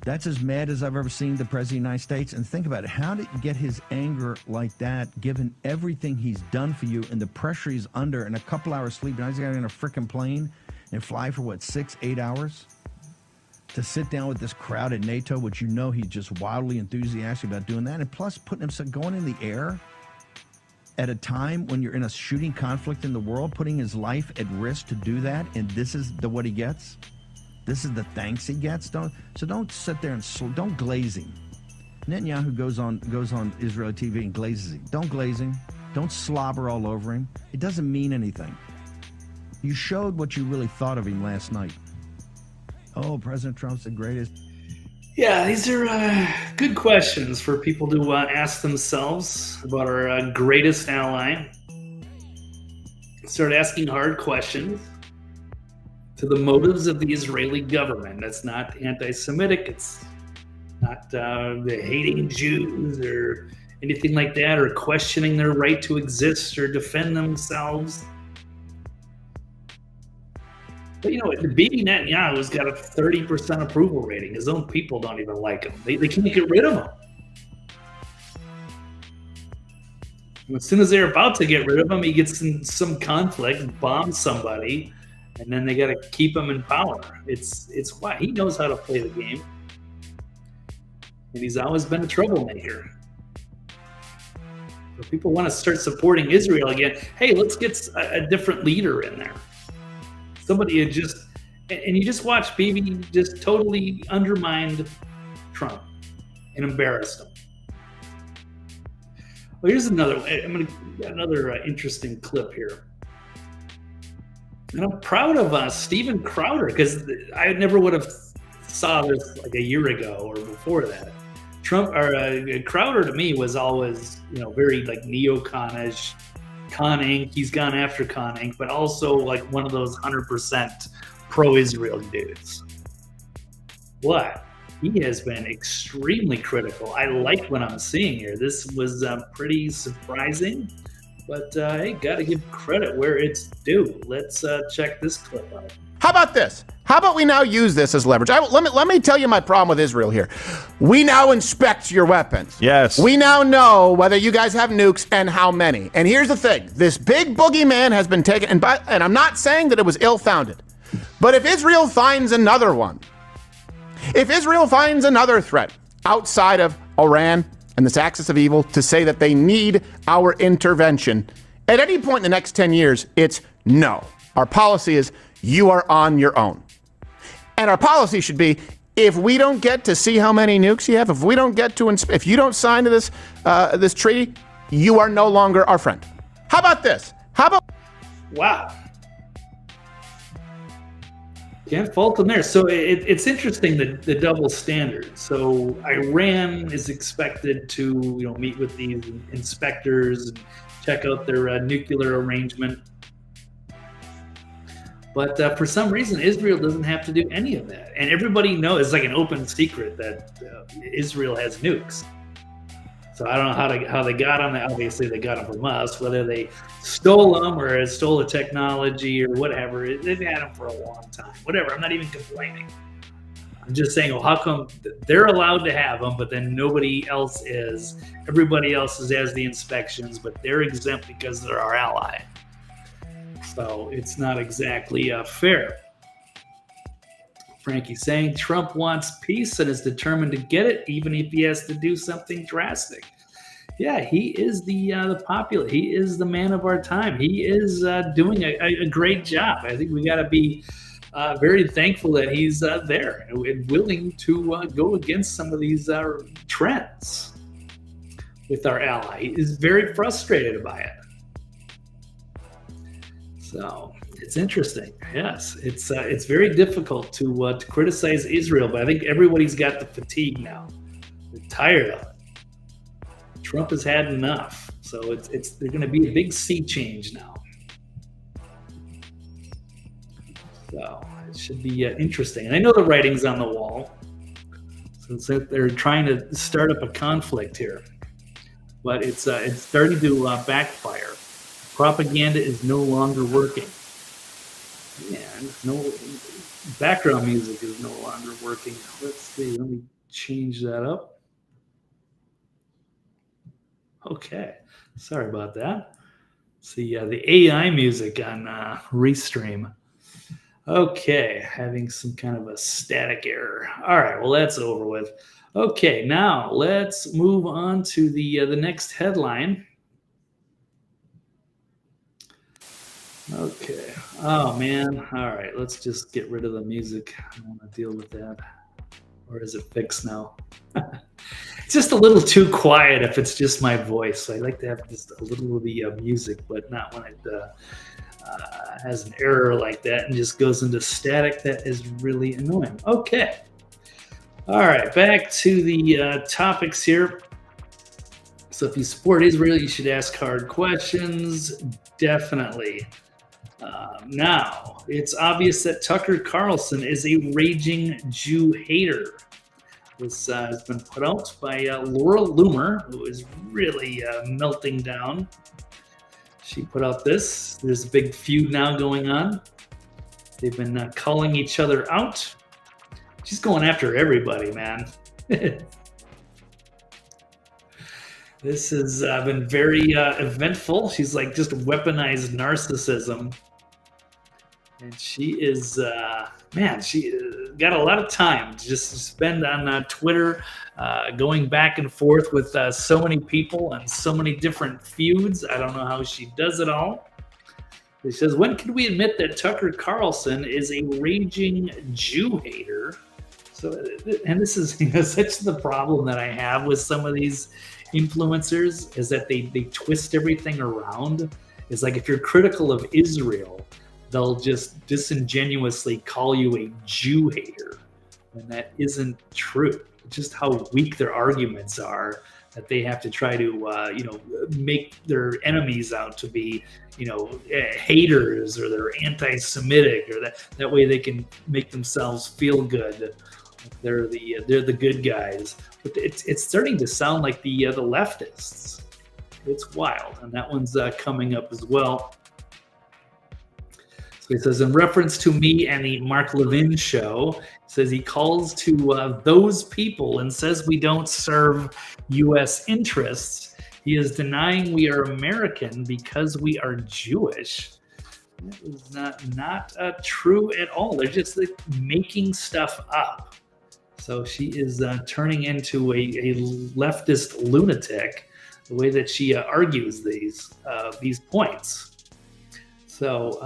D: That's as mad as I've ever seen the President of the United States. And think about it. How did you get his anger like that, given everything he's done for you and the pressure he's under and a couple hours sleep? Now he's got in a freaking plane and fly for, 6-8 hours? To sit down with this crowd at NATO, which he's just wildly enthusiastic about doing that. And plus putting himself going in the air at a time when you're in a shooting conflict in the world, putting his life at risk to do that. And this is what he gets. This is the thanks he gets. Don't sit there and don't glaze him. Netanyahu goes on Israeli TV and glazes him. Don't glaze him. Don't slobber all over him. It doesn't mean anything. You showed what you really thought of him last night. Oh, President Trump's the greatest.
A: Yeah, these are good questions for people to ask themselves about our greatest ally. Start asking hard questions to the motives of the Israeli government. That's not anti-Semitic. It's not hating Jews or anything like that, or questioning their right to exist or defend themselves. But you know what? Bibi Netanyahu's got a 30% approval rating. His own people don't even like him. They can't get rid of him. And as soon as they're about to get rid of him, he gets in some conflict, bombs somebody, and then they got to keep him in power. It's why he knows how to play the game, and he's always been a troublemaker. So people want to start supporting Israel again. Hey, let's get a different leader in there. Somebody had and you just watch Bibi just totally undermined Trump and embarrassed him. Well, here's another interesting clip here. And I'm proud of Steven Crowder, because I never would have saw this like a year ago or before that. Crowder to me was always, very like neoconish, Con Inc. He's gone after Con Inc., but also like one of those 100% pro-Israel dudes. But he has been extremely critical. I like what I'm seeing here. This was pretty surprising, but hey, got to give credit where it's due. Let's check this clip out.
G: How about this? How about we now use this as leverage? Let me tell you my problem with Israel here. We now inspect your weapons.
D: Yes.
G: We now know whether you guys have nukes and how many. And here's the thing. This big boogeyman has been taken, and I'm not saying that it was ill-founded, but if Israel finds another one, if Israel finds another threat outside of Iran and this axis of evil to say that they need our intervention, at any point in the next 10 years, it's no. Our policy is you are on your own. And our policy should be, if we don't get to see how many nukes you have, if we don't get to, if you don't sign to this treaty, you are no longer our friend. How about this? How about?
A: Wow. Can't fault them there. So it's interesting, the double standard. So Iran is expected to meet with these inspectors and check out their nuclear arrangement. But for some reason, Israel doesn't have to do any of that. And everybody knows, it's like an open secret that Israel has nukes. So I don't know how they got them. Obviously, they got them from us. Whether they stole them or stole the technology or whatever, they've had them for a long time. Whatever, I'm not even complaining. I'm just saying, well, how come they're allowed to have them, but then nobody else is? Everybody else has the inspections, but they're exempt because they're our ally. So it's not exactly fair. Frankie saying Trump wants peace and is determined to get it, even if he has to do something drastic. Yeah, he is the popular. He is the man of our time. He is doing a great job. I think we got to be very thankful that he's there and willing to go against some of these trends with our ally. He is very frustrated by it. So it's interesting. Yes, it's very difficult to criticize Israel, but I think everybody's got the fatigue now. They're tired of it. Trump has had enough. So they're going to be a big sea change now. So it should be interesting. And I know the writing's on the wall, so they're trying to start up a conflict here, but it's starting to backfire. Propaganda is no longer working. And no background music is no longer working. Let's see. Let me change that up. Okay. Sorry about that. See the AI music on Restream. Okay. Having some kind of a static error. All right. Well, that's over with. Okay. Now let's move on to the next headline. Okay. Oh, man. All right. Let's just get rid of the music. I don't want to deal with that. Or is it fixed now? It's just a little too quiet if it's just my voice. I like to have just a little of the music, but not when it has an error like that and just goes into static. That is really annoying. Okay. All right. Back to the topics here. So if you support Israel, you should ask hard questions. Definitely. Now, it's obvious that Tucker Carlson is a raging Jew hater. This has been put out by Laura Loomer, who is really melting down. She put out this. There's a big feud now going on. They've been calling each other out. She's going after everybody, man. This has been very eventful. She's like just weaponized narcissism. And she is, she got a lot of time to just spend on Twitter, going back and forth with so many people and so many different feuds. I don't know how she does it all. She says, when can we admit that Tucker Carlson is a raging Jew hater? So, and this is such the problem that I have with some of these influencers is that they twist everything around. It's like if you're critical of Israel, they'll just disingenuously call you a Jew hater when that isn't true. Just how weak their arguments are that they have to try to, make their enemies out to be, haters, or they're anti-Semitic, or that way they can make themselves feel good. They're the good guys. But it's starting to sound like the leftists. It's wild, and that one's coming up as well. So he says, in reference to me and the Mark Levin show, he says he calls to those people and says we don't serve U.S. interests. He is denying we are American because we are Jewish. That is not true at all. They're just making stuff up. So she is turning into a leftist lunatic the way that she argues these points. So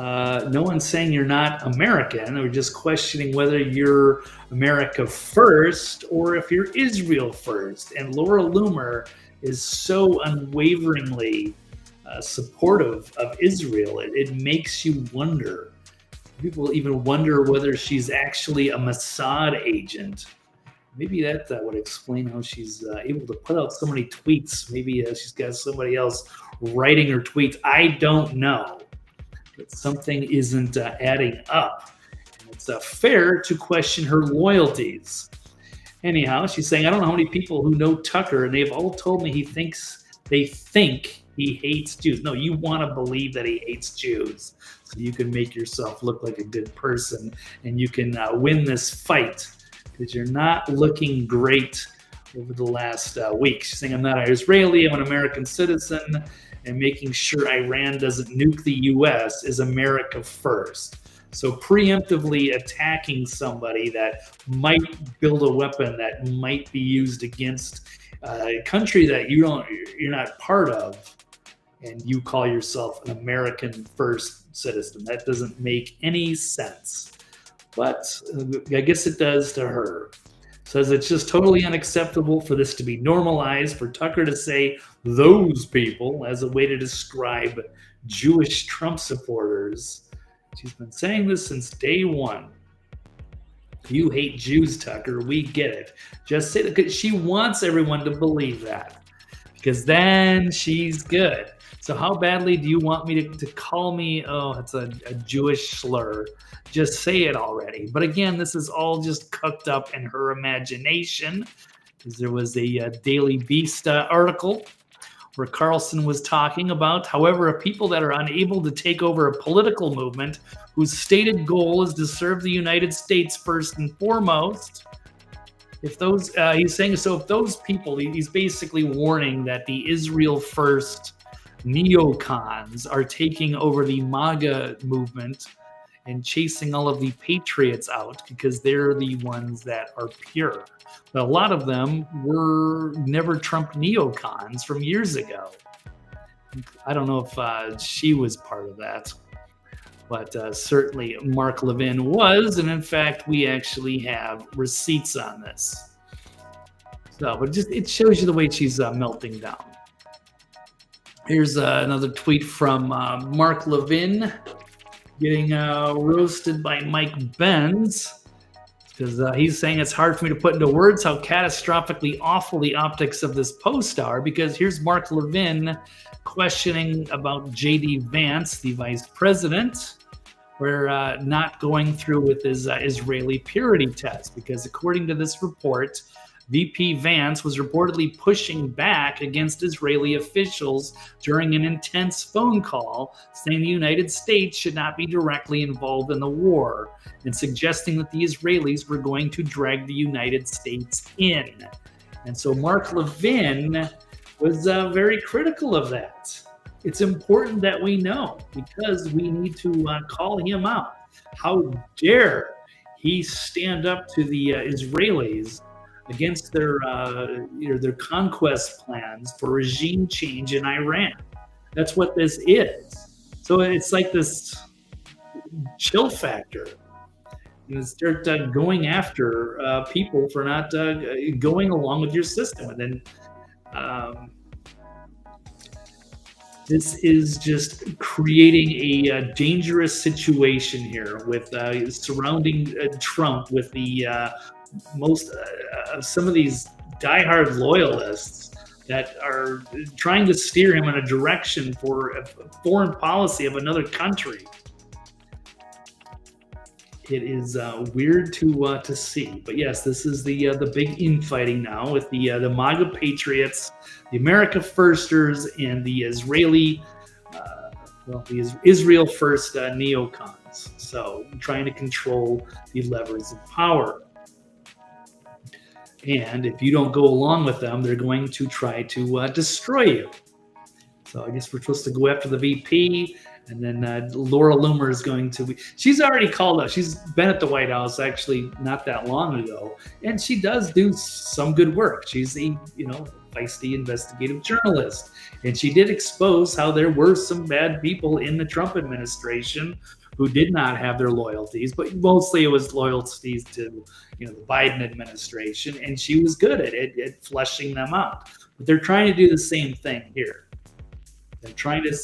A: no one's saying you're not American, or just questioning whether you're America first or if you're Israel first. And Laura Loomer is so unwaveringly supportive of Israel. It makes you wonder. People even wonder whether she's actually a Mossad agent. Maybe that would explain how she's able to put out so many tweets. Maybe she's got somebody else writing her tweets. I don't know. But something isn't adding up. And it's fair to question her loyalties. Anyhow, she's saying, I don't know how many people who know Tucker, and they've all told me they think he hates Jews. No, you want to believe that he hates Jews, so you can make yourself look like a good person, and you can win this fight, because you're not looking great over the last week. She's saying, I'm not an Israeli, I'm an American citizen, and making sure Iran doesn't nuke the U.S. is America first. So preemptively attacking somebody that might build a weapon that might be used against a country that you're not part of, and you call yourself an American first citizen. That doesn't make any sense. But I guess it does to her. Says it's just totally unacceptable for this to be normalized, for Tucker to say those people as a way to describe Jewish Trump supporters. She's been saying this since day one. You hate Jews, Tucker. We get it. Just say that, because she wants everyone to believe that, because then she's good. So how badly do you want me to call me, it's a Jewish slur? Just say it already. But again, this is all just cooked up in her imagination, because there was a Daily Beast article where Carlson was talking about, however, people that are unable to take over a political movement whose stated goal is to serve the United States first and foremost. If those, he's saying, so if those people, he's basically warning that the Israel first neocons are taking over the MAGA movement and chasing all of the patriots out, because they're the ones that are pure. But a lot of them were never Trump neocons from years ago. I don't know if she was part of that, but certainly Mark Levin was, and in fact, we actually have receipts on this. So it shows you the way she's melting down. Here's another tweet from Mark Levin getting roasted by Mike Benz, because he's saying it's hard for me to put into words how catastrophically awful the optics of this post are, because here's Mark Levin questioning about J.D. Vance, the vice president, we're not going through with his Israeli purity test, because according to this report, VP Vance was reportedly pushing back against Israeli officials during an intense phone call, saying the United States should not be directly involved in the war, and suggesting that the Israelis were going to drag the United States in. And so Mark Levin was very critical of that. It's important that we know, because we need to call him out. How dare he stand up to the Israelis against their conquest plans for regime change in Iran. That's what this is. So it's like this chill factor. You start going after people for not going along with your system. And then this is just creating a dangerous situation here with surrounding Trump with the most some of these diehard loyalists that are trying to steer him in a direction for a foreign policy of another country. It is weird to see, but yes, this is the big infighting now with the MAGA patriots, the America Firsters, and the Israeli, the Israel First neocons. So trying to control the levers of power, and if you don't go along with them, they're going to try to destroy you. So I guess we're supposed to go after the VP. And then Laura Loomer is going to be, she's already called up. She's been at the White House actually not that long ago. And she does do some good work. She's a, feisty investigative journalist. And she did expose how there were some bad people in the Trump administration who did not have their loyalties, but mostly it was loyalties to, the Biden administration. And she was good at it, at fleshing them out. But they're trying to do the same thing here. They're trying to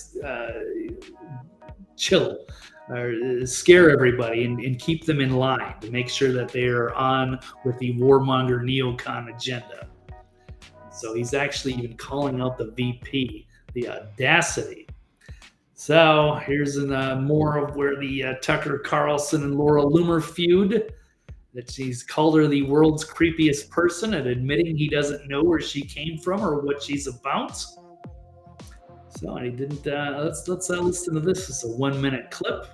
A: chill or scare everybody and keep them in line to make sure that they are on with the warmonger neocon agenda. So he's actually even calling out the VP, the audacity. So here's more of where the Tucker Carlson and Laura Loomer feud. That she's called her the world's creepiest person and admitting he doesn't know where she came from or what she's about. So I didn't. Let's listen to this. It's a 1-minute clip.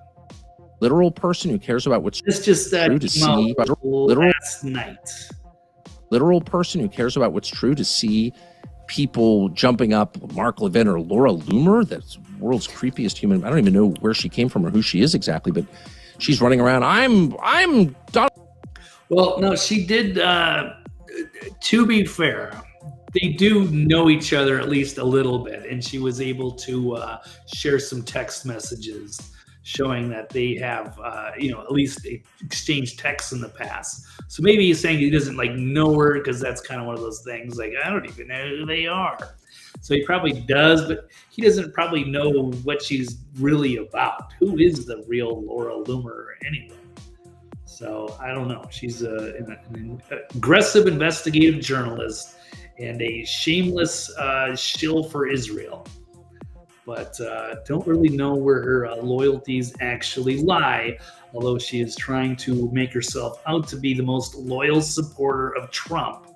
H: Literal person who cares about what's
A: just
H: true to see.
A: Last night.
H: Literal person who cares about what's true to see people jumping up. Mark Levin or Laura Loomer, that's world's creepiest human. I don't even know where she came from or who she is exactly, but she's running around. I'm Donald.
A: Well, no, she did. To be fair, they do know each other at least a little bit, and she was able to share some text messages showing that they have, at least exchanged texts in the past. So maybe he's saying he doesn't know her because that's kind of one of those things. Like, I don't even know who they are. So he probably does, but he doesn't probably know what she's really about. Who is the real Laura Loomer anyway? So I don't know. She's an aggressive investigative journalist and a shameless shill for Israel. But don't really know where her loyalties actually lie, although she is trying to make herself out to be the most loyal supporter of Trump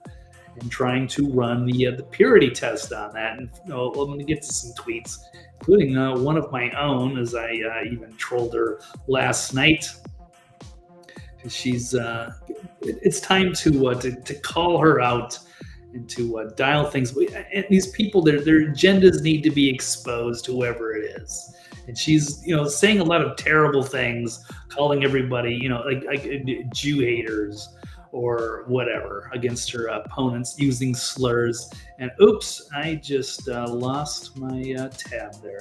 A: and trying to run the purity test on that. And let me get to some tweets, including one of my own, as I even trolled her last night. She's it's time to call her out and to dial things. And these people, their agendas need to be exposed, whoever it is. And she's saying a lot of terrible things, calling everybody like Jew haters or whatever against her opponents, using slurs. And oops, I just lost my tab there.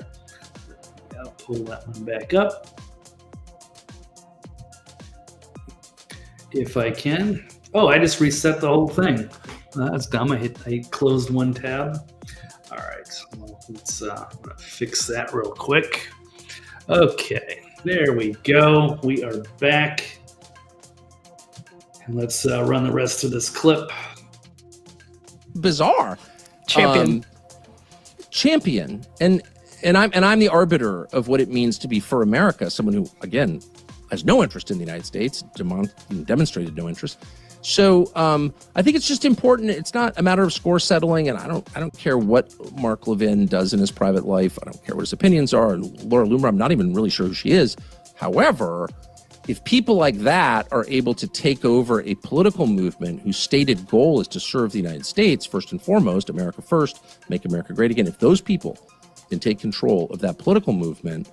A: I'll pull that one back up if I can. Oh, I just reset the whole thing. That's dumb. I closed one tab. All right, well, let's fix that real quick. Okay, there we go. We are back. And let's run the rest of this clip.
H: Bizarre.
I: Champion.
H: And I'm the arbiter of what it means to be for America, someone who, again, has no interest in the United States, demonstrated no interest. So I think it's just important. It's not a matter of score settling, and I don't care what Mark Levin does in his private life. I don't care what his opinions are. And Laura Loomer, I'm not even really sure who she is. However, if people like that are able to take over a political movement whose stated goal is to serve the United States, first and foremost, America first, make America great again, if those people can take control of that political movement,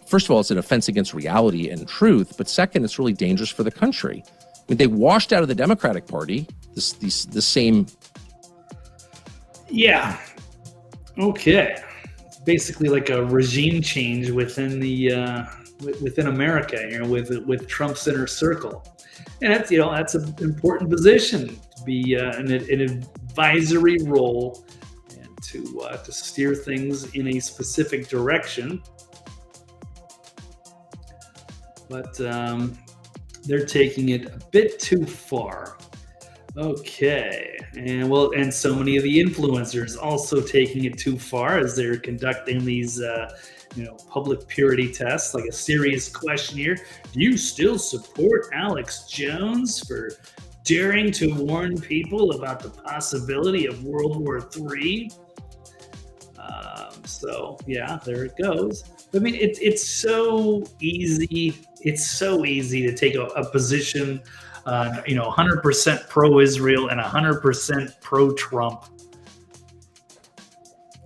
H: first of all, it's an offense against reality and truth. But second, it's really dangerous for the country. I mean, they washed out of the Democratic Party the same.
A: Yeah. Okay. It's basically like a regime change within the within America, with Trump's inner circle, and that's an important position to be in an advisory role and to steer things in a specific direction. But they're taking it a bit too far. Okay, And so many of the influencers also taking it too far as they're conducting these, public purity tests, like a serious question here. Do you still support Alex Jones for daring to warn people about the possibility of World War III? So yeah, there it goes. I mean, it's so easy. It's so easy to take a position, 100% pro-Israel and 100% pro-Trump,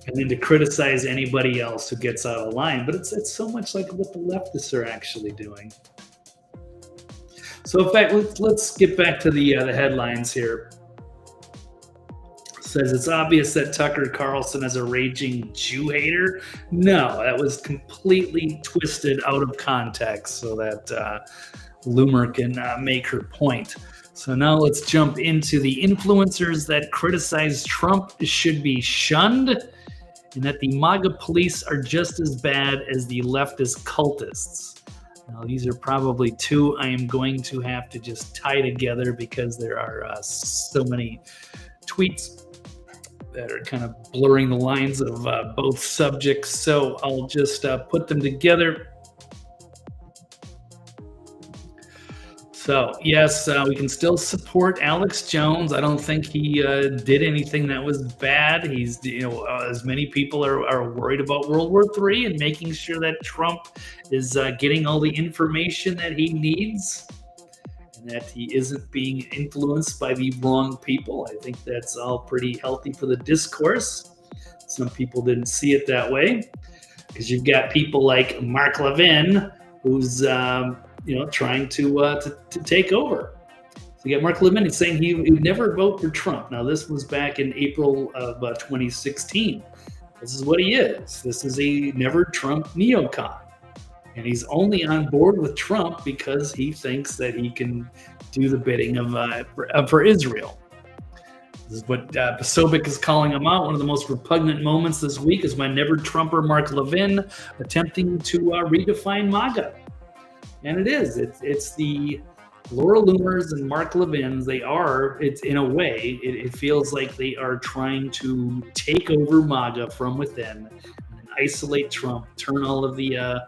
A: and then to criticize anybody else who gets out of line. But it's so much like what the leftists are actually doing. So in fact, let's get back to the headlines here. It says it's obvious that Tucker Carlson is a raging Jew hater. No, that was completely twisted out of context so that Loomer can make her point. So now let's jump into the influencers that criticize Trump should be shunned, and that the MAGA police are just as bad as the leftist cultists. Now, these are probably two I am going to have to just tie together because there are so many tweets that are kind of blurring the lines of both subjects. So I'll just put them together. So yes, we can still support Alex Jones. I don't think he did anything that was bad. He's, as many people are worried about World War III and making sure that Trump is getting all the information that he needs and that he isn't being influenced by the wrong people. I think that's all pretty healthy for the discourse. Some people didn't see it that way because you've got people like Mark Levin, who's trying to take over. So you got Mark Levin saying he would never vote for Trump. Now, this was back in April of 2016. This is what he is. This is a never Trump neocon. And he's only on board with Trump because he thinks that he can do the bidding for Israel. This is what Posobiec is calling him out. One of the most repugnant moments this week is when never Trumper Mark Levin attempting to redefine MAGA. And it is. It's the Laura Loomers and Mark Levins. It's in a way, it feels like they are trying to take over MAGA from within and isolate Trump, turn all of the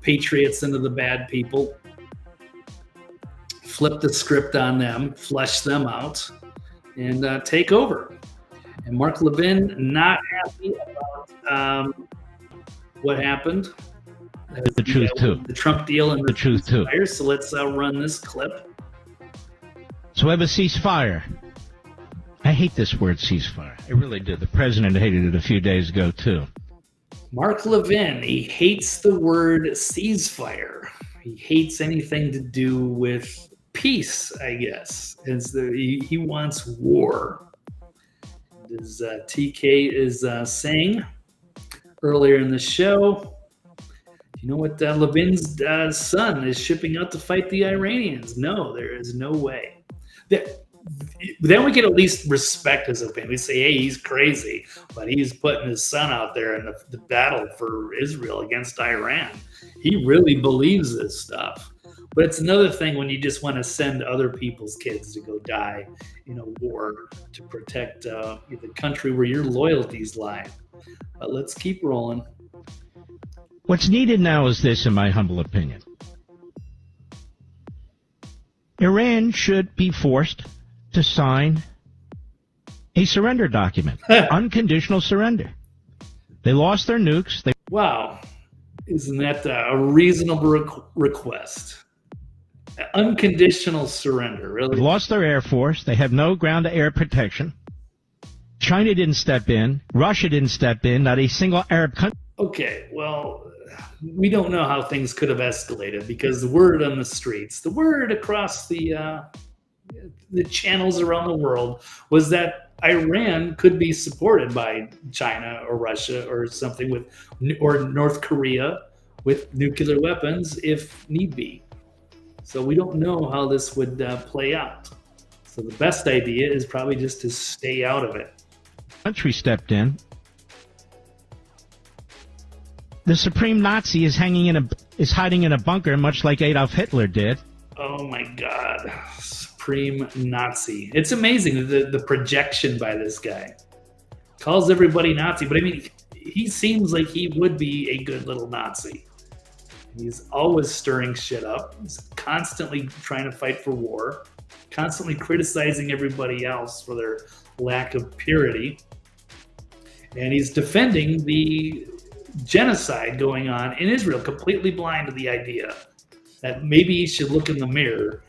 A: patriots into the bad people, flip the script on them, flesh them out, and take over. And Mark Levin not happy about what happened.
I: The truth too.
A: The Trump deal and
I: the truth too.
A: So let's run this clip.
I: So we have a ceasefire. I hate this word ceasefire. I really do. The president hated it a few days ago too. Mark
A: Levin, he hates the word ceasefire. He hates anything to do with peace, I guess. He wants war. As TK is saying earlier in the show, you know what? Levin's son is shipping out to fight the Iranians. No, there is no way. Then we can at least respect his opinion. We say, hey, he's crazy, but he's putting his son out there in the battle for Israel against Iran. He really believes this stuff. But it's another thing when you just want to send other people's kids to go die in a war to protect the country where your loyalties lie. But let's keep rolling.
I: What's needed now is this, in my humble opinion. Iran should be forced to sign a surrender document, unconditional surrender. They lost their nukes.
A: Wow. Isn't that a reasonable request? Unconditional surrender, really?
I: They lost their air force. They have no ground-to-air protection. China didn't step in. Russia didn't step in. Not a single Arab country.
A: Okay, well, we don't know how things could have escalated because the word on the streets, the word across the channels around the world was that Iran could be supported by China or Russia or something or North Korea with nuclear weapons if need be. So we don't know how this would play out. So the best idea is probably just to stay out of it.
I: Country stepped in. The supreme Nazi is hiding in a bunker, much like Adolf Hitler did.
A: Oh my God! supreme Nazi. It's amazing the projection by this guy. Calls everybody Nazi, but I mean, he seems like he would be a good little Nazi. He's always stirring shit up. He's constantly trying to fight for war, constantly criticizing everybody else for their lack of purity. And he's defending the genocide going on in Israel, completely blind to the idea that maybe you should look in the mirror.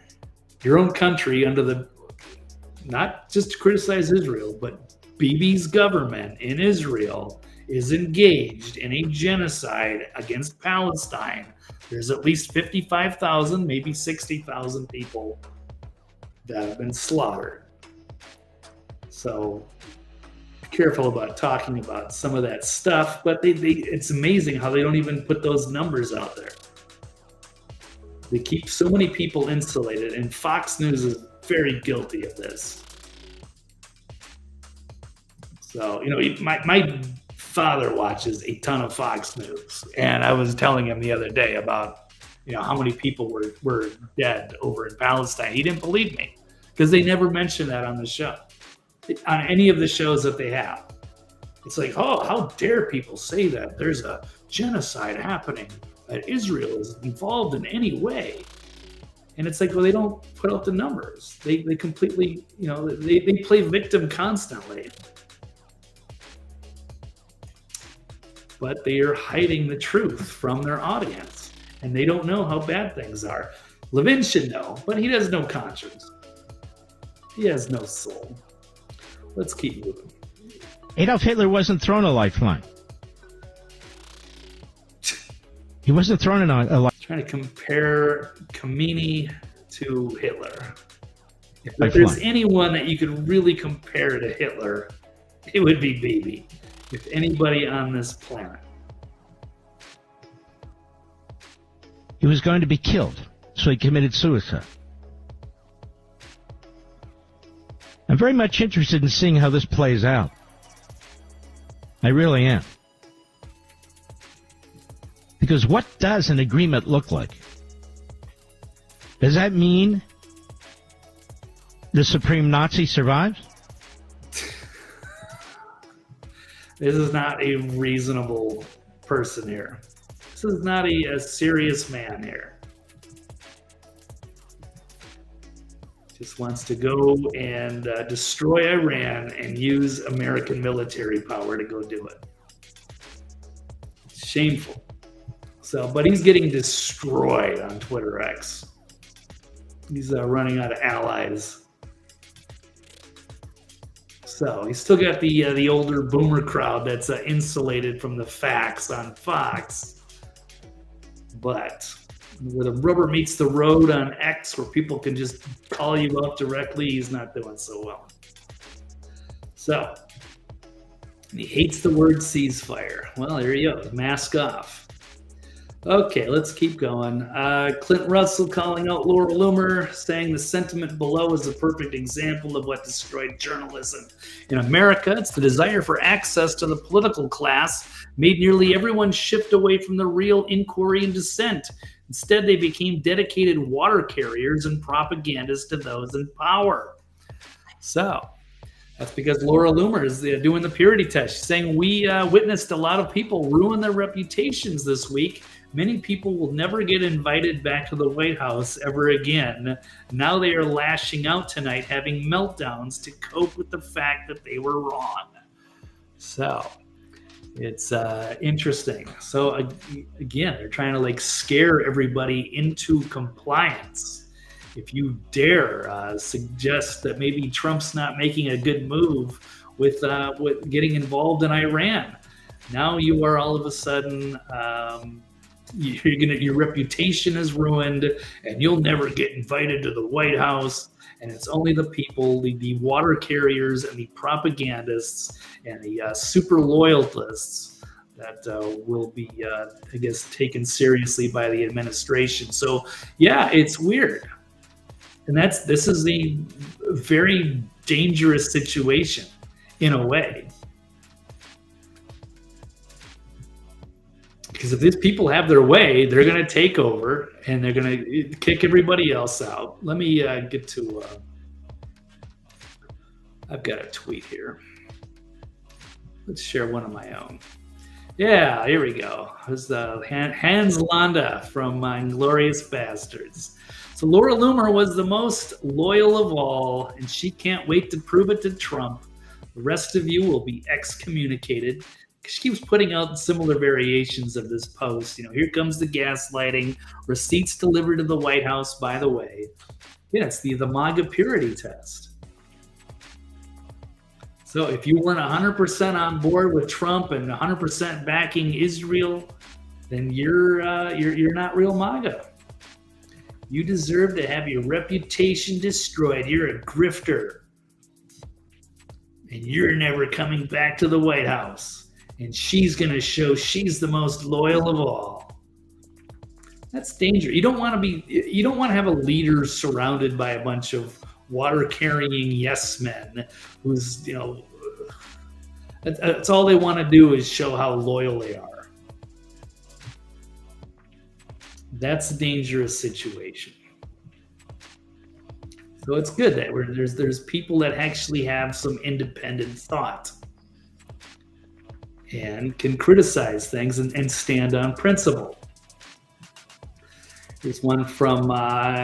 A: Your own country under the, not just to criticize Israel, but Bibi's government in Israel is engaged in a genocide against Palestine. There's at least 55,000, maybe 60,000 people that have been slaughtered. So be careful about talking about some of that stuff, but it's amazing how they don't even put those numbers out there. They keep so many people insulated, and Fox News is very guilty of this. So, you know, my father watches a ton of Fox News, and I was telling him the other day about, you know, how many people were dead over in Palestine. He didn't believe me because they never mention that on the show, on any of the shows that they have. It's like, oh, how dare people say that there's a genocide happening, that Israel is involved in any way. And it's like, well, they don't put out the numbers. They completely, you know, they play victim constantly. But they are hiding the truth from their audience, and they don't know how bad things are. Levin should know, but he has no conscience. He has no soul. Let's keep moving.
I: Adolf Hitler wasn't thrown a lifeline. He wasn't thrown a lifeline.
A: Trying to compare Khamenei to Hitler. If there's anyone that you could really compare to Hitler, it would be Bibi. If anybody on this planet.
I: He was going to be killed, so he committed suicide. I'm very much interested in seeing how this plays out. I really am. Because what does an agreement look like? Does that mean the Supreme Nazi survives?
A: This is not a reasonable person here. This is not a serious man here. Just wants to go and destroy Iran and use American military power to go do it. Shameful. So, but he's getting destroyed on Twitter X. He's running out of allies. So he's still got the older boomer crowd that's insulated from the facts on Fox. But where the rubber meets the road on X, where people can just call you up directly, he's not doing so well. So he hates the word ceasefire. Well, there you go. Mask off. Okay, let's keep going. Clint Russell calling out Laura Loomer, saying the sentiment below is a perfect example of what destroyed journalism in America. It's the desire for access to the political class made nearly everyone shift away from the real inquiry and dissent. Instead, they became dedicated water carriers and propagandists to those in power. So that's because Laura Loomer is doing the purity test. She's saying we witnessed a lot of people ruin their reputations this week. Many people will never get invited back to the White House ever again. Now they are lashing out tonight, having meltdowns to cope with the fact that they were wrong. So it's interesting. So again, they're trying to like scare everybody into compliance. If you dare suggest that maybe Trump's not making a good move with getting involved in Iran, now you are all of a sudden your reputation is ruined, and you'll never get invited to the White House. And it's only the people, the water carriers, and the propagandists, and the super loyalists that will be, I guess, taken seriously by the administration. So yeah, it's weird. And this is a very dangerous situation in a way. Because if these people have their way, they're going to take over and they're going to kick everybody else out. Let me get to. I've got a tweet here. Let's share one of my own. Yeah, here we go. It's Hans Landa from Inglorious Bastards. So Laura Loomer was the most loyal of all, and she can't wait to prove it to Trump. The rest of you will be excommunicated. She keeps putting out similar variations of this post. Here comes the gaslighting, receipts delivered to the White House, by the way. Yeah, it's the MAGA purity test. So if you weren't 100% on board with Trump and 100% backing Israel, then you're not real MAGA. You deserve to have your reputation destroyed. You're a grifter. And you're never coming back to the White House. And she's going to show she's the most loyal of all. That's dangerous. You don't want to have a leader surrounded by a bunch of water-carrying yes men who's, that's all they want to do is show how loyal they are. That's a dangerous situation. So it's good that there's people that actually have some independent thought and can criticize things and stand on principle. Here's one from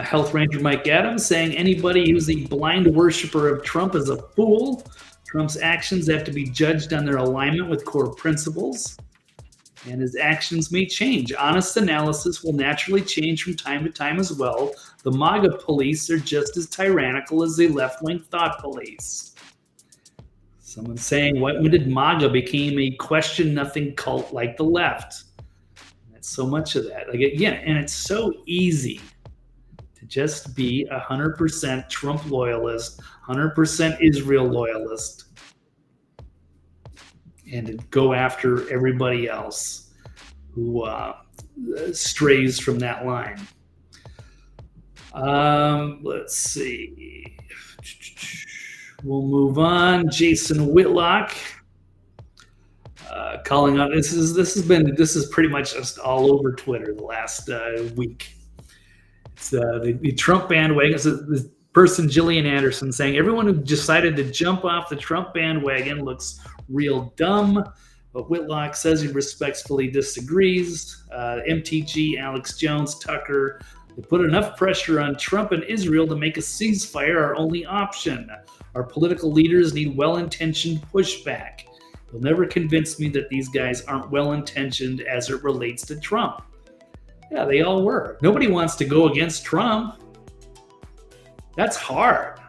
A: Health Ranger Mike Adams saying anybody who's a blind worshiper of Trump is a fool. Trump's actions have to be judged on their alignment with core principles, and his actions may change. Honest analysis will naturally change from time to time as well. The MAGA police are just as tyrannical as the left-wing thought police. Someone saying, when did MAGA become a question-nothing cult like the left? That's so much of that. And it's so easy to just be 100% Trump loyalist, 100% Israel loyalist, and to go after everybody else who strays from that line. Let's see. We'll move on. Jason Whitlock calling out. This is pretty much just all over Twitter the last week. It's the Trump bandwagon. It's this person, Gillian Anderson, saying everyone who decided to jump off the Trump bandwagon looks real dumb. But Whitlock says he respectfully disagrees. MTG, Alex Jones, Tucker, they put enough pressure on Trump and Israel to make a ceasefire our only option. Our political leaders need well-intentioned pushback. You'll never convince me that these guys aren't well-intentioned as it relates to Trump. Yeah, they all were. Nobody wants to go against Trump. That's hard.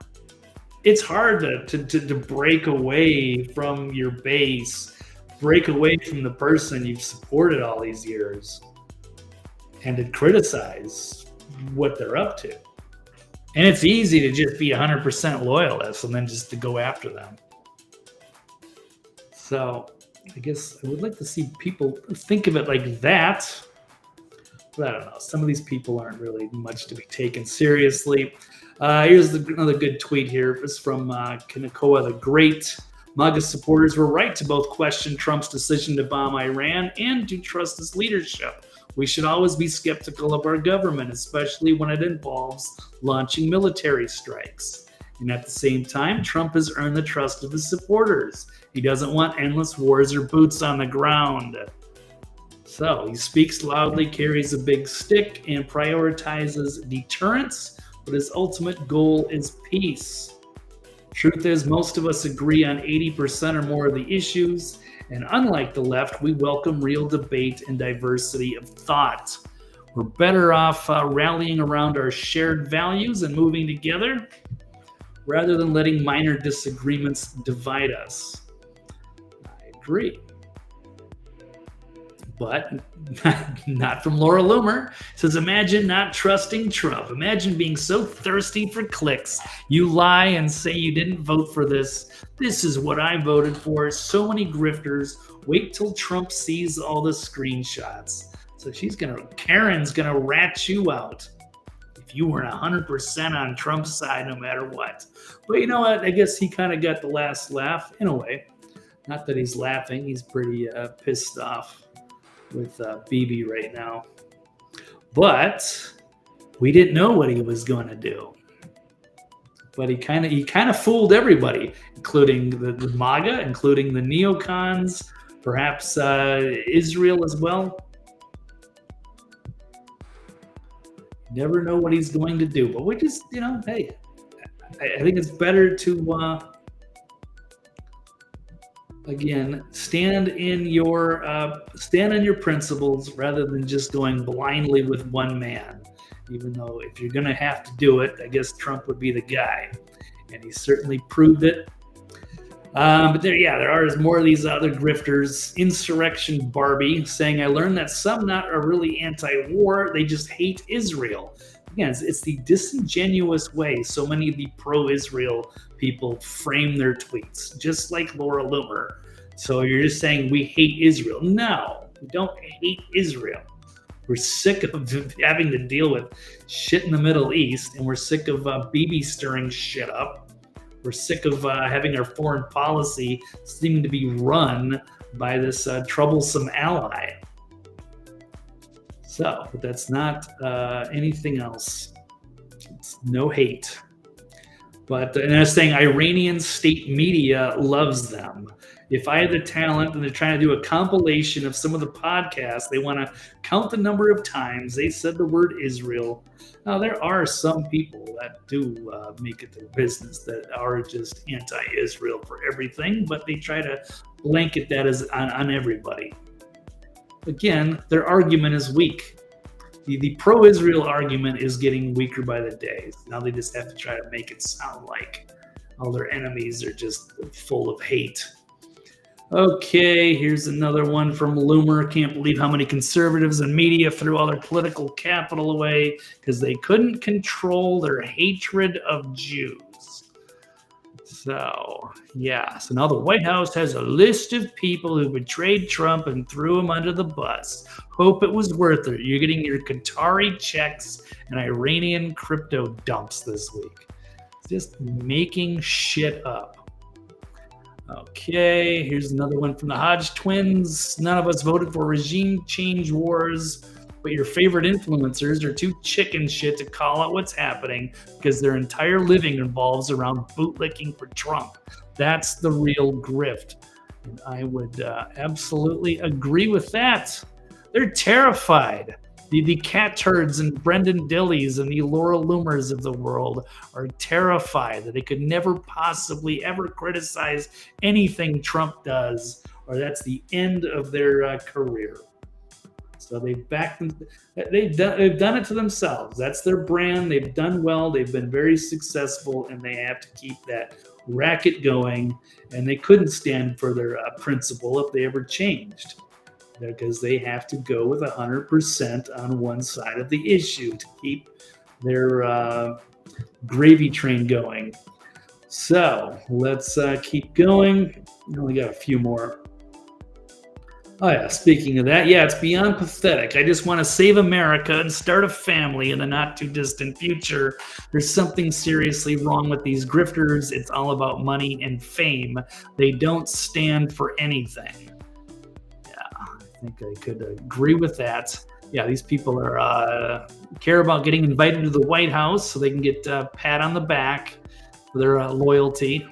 A: It's hard to break away from your base, break away from the person you've supported all these years, and to criticize what they're up to. And it's easy to just be 100% loyalist and then just to go after them. So I guess I would like to see people think of it like that. But I don't know. Some of these people aren't really much to be taken seriously. Here's another good tweet here. It's from Kanakoa the Great. MAGA supporters were right to both question Trump's decision to bomb Iran and to trust his leadership. We should always be skeptical of our government, especially when it involves launching military strikes. And at the same time, Trump has earned the trust of his supporters. He doesn't want endless wars or boots on the ground. So he speaks loudly, carries a big stick, and prioritizes deterrence, but his ultimate goal is peace. Truth is, most of us agree on 80% or more of the issues, and unlike the left, we welcome real debate and diversity of thought. We're better off rallying around our shared values and moving together, rather than letting minor disagreements divide us. I agree. But not from Laura Loomer. It says, imagine not trusting Trump. Imagine being so thirsty for clicks. You lie and say you didn't vote for this. This is what I voted for. So many grifters. Wait till Trump sees all the screenshots. So Karen's gonna rat you out if you weren't 100% on Trump's side, no matter what. But you know what? I guess he kind of got the last laugh in a way. Not that he's laughing. He's pretty pissed off. with Bibi right now. But we didn't know what he was going to do. But he kind of fooled everybody, including the MAGA, including the neocons, perhaps Israel as well. Never know what he's going to do, but we just, hey, I think it's better to again stand on your principles rather than just going blindly with one man. Even though if you're going to have to do it, I guess Trump would be the guy, and he certainly proved it. But there are more of these other grifters. Insurrection Barbie saying, I learned that some not are really anti-war, they just hate Israel. Again, it's the disingenuous way so many of the pro-Israel people frame their tweets, just like Laura Loomer. So you're just saying we hate Israel. No, we don't hate Israel. We're sick of having to deal with shit in the Middle East, and we're sick of Bibi stirring shit up. We're sick of having our foreign policy seeming to be run by this troublesome ally. So, but that's not anything else. It's no hate. But, and I was saying Iranian state media loves them. If I had the talent and they're trying to do a compilation of some of the podcasts, they want to count the number of times they said the word Israel. Now, there are some people that do make it their business that are just anti-Israel for everything, but they try to blanket that as on everybody. Again, their argument is weak. The pro-Israel argument is getting weaker by the day. Now they just have to try to make it sound like all their enemies are just full of hate. Okay, here's another one from Loomer. Can't believe how many conservatives and media threw all their political capital away because they couldn't control their hatred of Jews. So, yeah. So now the White House has a list of people who betrayed Trump and threw him under the bus. Hope it was worth it. You're getting your Qatari checks and Iranian crypto dumps this week. Just making shit up. Okay, here's another one from the Hodge twins. None of us voted for regime change wars, but your favorite influencers are too chicken shit to call out what's happening because their entire living revolves around bootlicking for Trump. That's the real grift. And I would absolutely agree with that. They're terrified. The cat turds and Brendan Dillies and the Laura Loomers of the world are terrified that they could never possibly ever criticize anything Trump does, or that's the end of their career. So they've done it to themselves. That's their brand. They've done well. They've been very successful, and they have to keep that racket going. And they couldn't stand for their principle if they ever changed, because they have to go with 100% on one side of the issue to keep their gravy train going. So let's keep going. We only got a few more. Oh yeah, speaking of that, yeah, it's beyond pathetic. I just want to save America and start a family in the not too distant future. There's something seriously wrong with these grifters. It's all about money and fame. They don't stand for anything. I think I could agree with that. Yeah, these people are care about getting invited to the White House so they can get a pat on the back for their loyalty,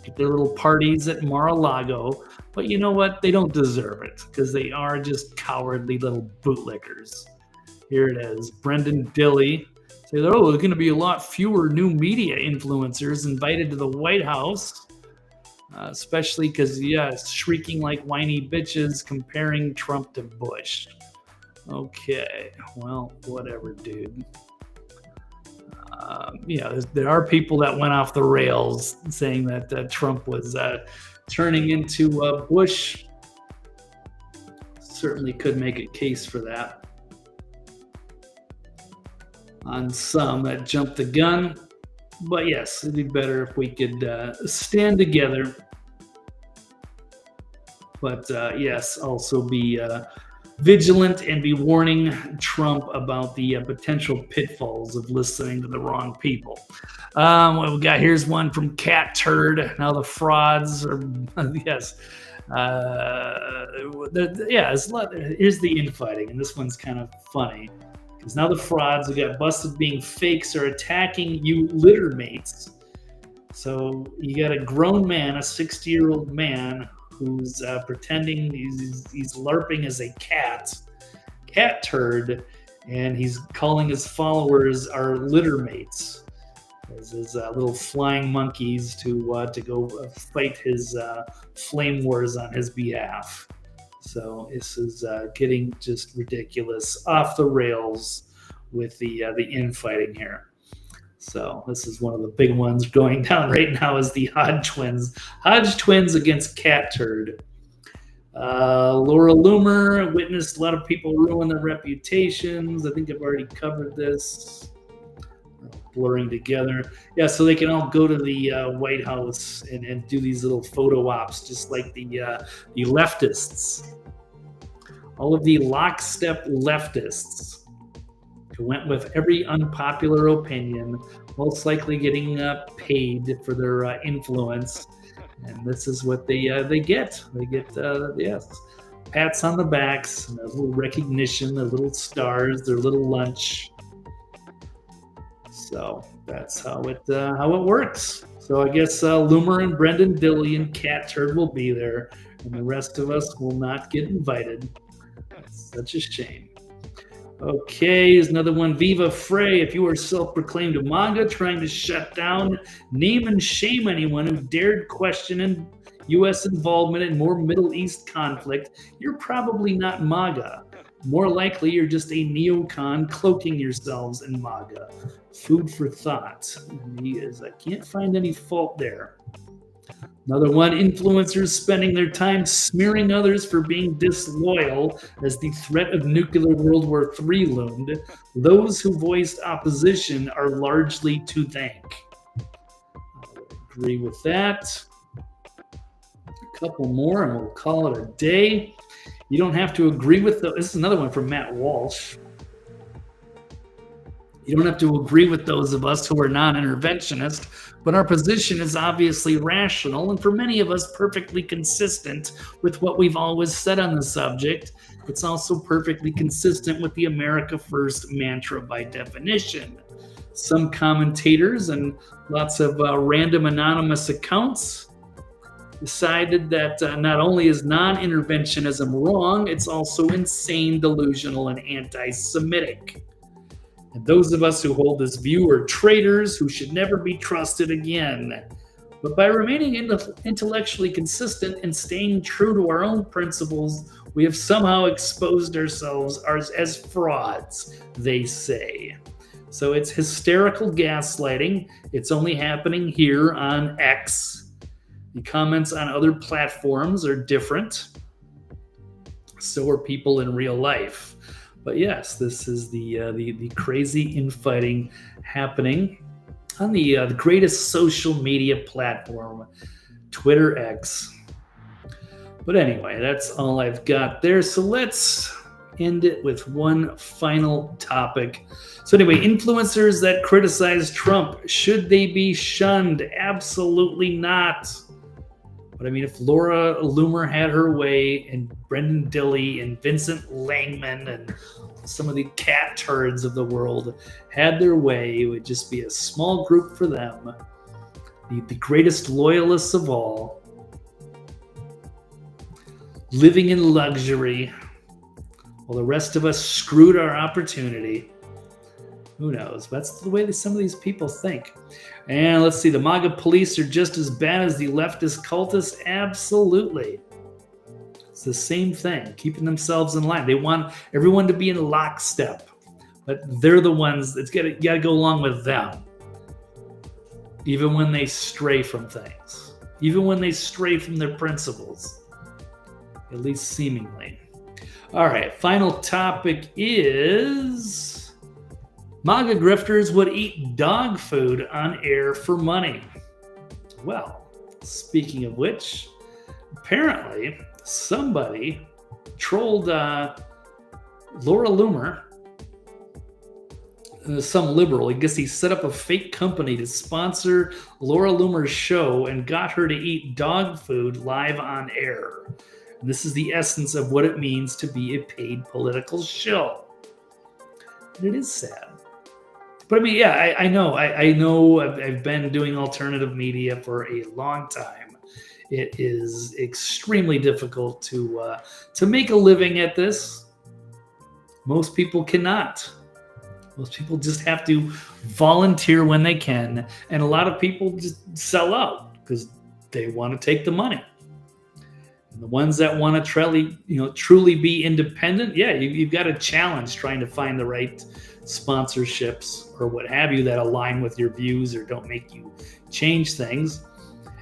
A: get their little parties at Mar-a-Lago. But you know what? They don't deserve it because they are just cowardly little bootlickers. Here it is. Brendan Dilly say that, there's going to be a lot fewer new media influencers invited to the White House. Especially because, shrieking like whiny bitches comparing Trump to Bush. Okay, well, whatever, dude. There are people that went off the rails saying that Trump was turning into Bush. Certainly could make a case for that. On some that jumped the gun. But yes, it'd be better if we could stand together. But yes, also be vigilant and be warning Trump about the potential pitfalls of listening to the wrong people. What we got here's one from Cat Turd. Now the frauds are, yes, Yeah, here's the infighting, and this one's kind of funny because now the frauds who got busted being fakes are attacking you litter mates. So you got a grown man, a 60-year-old man, who's pretending he's LARPing as a cat turd, and he's calling his followers our litter mates as his little flying monkeys to go fight his flame wars on his behalf. So this is getting just ridiculous, off the rails with the infighting here. So this is one of the big ones going down right now is the Hodge twins. Hodge twins against Cat Turd. Laura Loomer witnessed a lot of people ruin their reputations. I think I've already covered this. Blurring together. Yeah, so they can all go to the White House and do these little photo ops, just like the leftists. All of the lockstep leftists who went with every unpopular opinion, most likely getting paid for their influence. And this is what they get. They get, yes, pats on the backs, and a little recognition, their little stars, their little lunch. So that's how it works. So I guess Loomer and Brendan Dilley and Cat Turd will be there, and the rest of us will not get invited. That's such a shame. Okay, here's another one. Viva Fray. If you are self-proclaimed MAGA trying to shut down, name and shame anyone who dared question U.S. involvement in more Middle East conflict, you're probably not MAGA. More likely, you're just a neocon cloaking yourselves in MAGA. Food for thought. I can't find any fault there. Another one, influencers spending their time smearing others for being disloyal as the threat of nuclear World War III loomed. Those who voiced opposition are largely to thank. I agree with that. A couple more and we'll call it a day. You don't have to agree with this is another one from Matt Walsh. You don't have to agree with those of us who are non-interventionist, but our position is obviously rational and for many of us perfectly consistent with what we've always said on the subject. It's also perfectly consistent with the America First mantra by definition. Some commentators and lots of random anonymous accounts decided that not only is non-interventionism wrong, it's also insane, delusional, and anti-Semitic. And those of us who hold this view are traitors who should never be trusted again. But by remaining intellectually consistent and staying true to our own principles, we have somehow exposed ourselves as frauds, they say. So it's hysterical gaslighting. It's only happening here on X. The comments on other platforms are different. So are people in real life. But yes, this is the crazy infighting happening on the greatest social media platform, Twitter X. But anyway, that's all I've got there. So let's end it with one final topic. So anyway, influencers that criticize Trump, should they be shunned? Absolutely not. But I mean, if Laura Loomer had her way, and Brendan Dilley and Vincent Langman and some of the cat turds of the world had their way, it would just be a small group for them, the greatest loyalists of all, living in luxury, while the rest of us screwed our opportunity. Who knows? That's the way that some of these people think. And let's see, the MAGA police are just as bad as the leftist cultists. Absolutely. It's the same thing, keeping themselves in line. They want everyone to be in lockstep, but they're the ones that's you got to go along with them, even when they stray from things, even when they stray from their principles, at least seemingly. All right, final topic is MAGA grifters would eat dog food on air for money. Well, speaking of which, apparently somebody trolled Laura Loomer some liberal. I guess he set up a fake company to sponsor Laura Loomer's show and got her to eat dog food live on air. And this is the essence of what it means to be a paid political shill. And it is sad. But I mean, yeah, I know. I know I've been doing alternative media for a long time. It is extremely difficult to make a living at this. Most people cannot. Most people just have to volunteer when they can, and a lot of people just sell out because they want to take the money. And the ones that want to truly be independent, yeah, you've got a challenge trying to find the right sponsorships or what have you that align with your views or don't make you change things.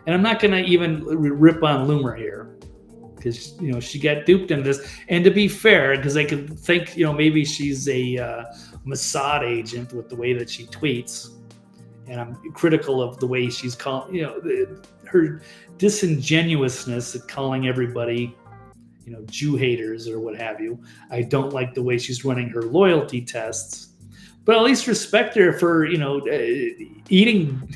A: And I'm not going to even rip on Loomer here because she got duped into this. And to be fair, because I could think maybe she's a Mossad agent with the way that she tweets, and I'm critical of the way she's her disingenuousness at calling everybody Jew haters or what have you. I don't like the way she's running her loyalty tests, but at least respect her for eating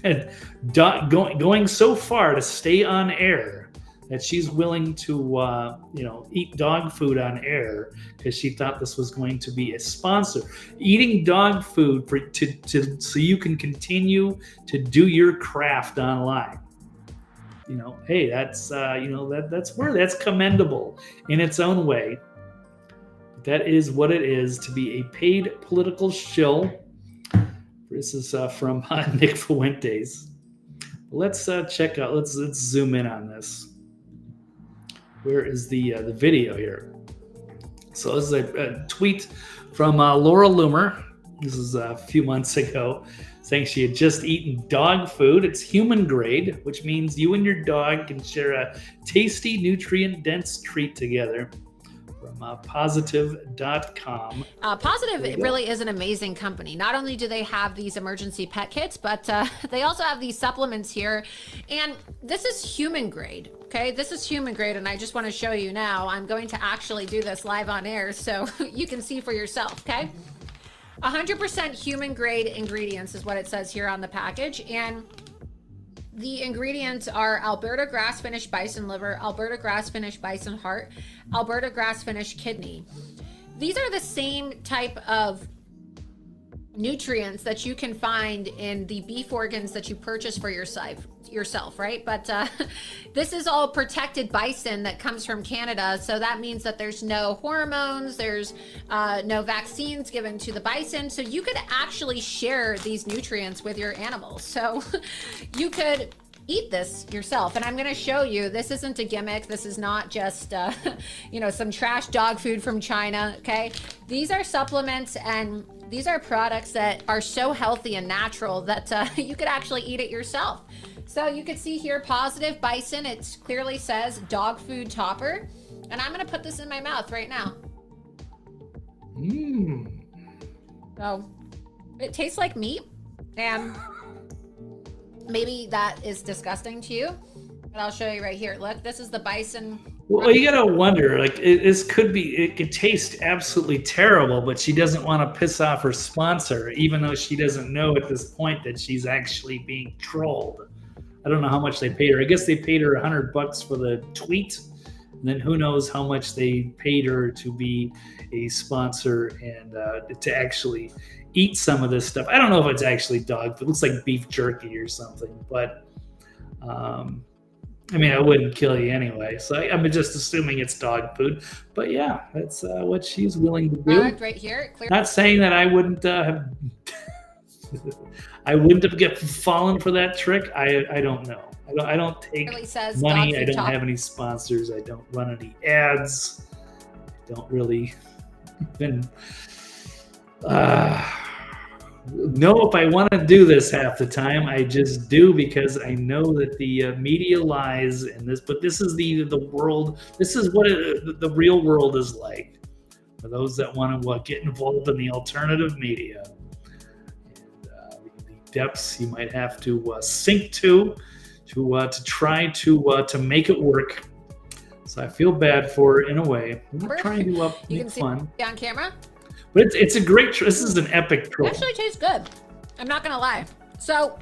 A: going so far to stay on air that she's willing to eat dog food on air because she thought this was going to be a sponsor. Eating dog food so you can continue to do your craft online. Hey, that's that's commendable in its own way. That is what it is to be a paid political shill. This is from Nick Fuentes. Let's check out. Let's zoom in on this. Where is the video here? So this is a tweet from Laura Loomer. This is a few months ago, saying she had just eaten dog food. It's human grade, which means you and your dog can share a tasty, nutrient-dense treat together. From positive.com.
J: Positive really is an amazing company. Not only do they have these emergency pet kits, but they also have these supplements here. And this is human grade, okay? This is human grade, and I just want to show you now. I'm going to actually do this live on air so you can see for yourself, okay? 100% human grade ingredients is what it says here on the package. And the ingredients are Alberta grass-finished bison liver, Alberta grass-finished bison heart, Alberta grass-finished kidney. These are the same type of nutrients that you can find in the beef organs that you purchase for yourself, right? But this is all protected bison that comes from Canada, so that means that there's no hormones, there's no vaccines given to the bison, so you could actually share these nutrients with your animals. So you could eat this yourself, and I'm going to show you. This isn't a gimmick. This is not just some trash dog food from China. Okay, these are supplements, and these are products that are so healthy and natural that you could actually eat it yourself. So you can see here, Positive Bison. It clearly says dog food topper, and I'm going to put this in my mouth right now. So it tastes like meat, and maybe that is disgusting to you, but I'll show you right here. Look, this is the bison.
A: Well, you gotta wonder, like, it could taste absolutely terrible, but she doesn't want to piss off her sponsor, even though she doesn't know at this point that she's actually being trolled. I don't know how much they paid her. I guess they paid her $100 for the tweet, and then who knows how much they paid her to be a sponsor and to actually eat some of this stuff. I don't know if it's actually dog food. It looks like beef jerky or something, but I mean, I wouldn't kill you anyway, so I'm just assuming it's dog food. But yeah, that's what she's willing to do.
J: Right here.
A: Not saying that I wouldn't have I wouldn't have fallen for that trick. I don't know. I don't take money. I don't have any sponsors. I don't run any ads. I don't really even know if I want to do this half the time. I just do because I know that the media lies in this. But this is the world. This is what the real world is like for those that want to get involved in the alternative media. And the depths you might have to sink to try to make it work. So I feel bad for her in a way. I'm not trying to make fun.
J: See on camera.
A: But it's a great. This is an epic
J: It
A: troll.
J: actually tastes good. I'm not gonna lie. So,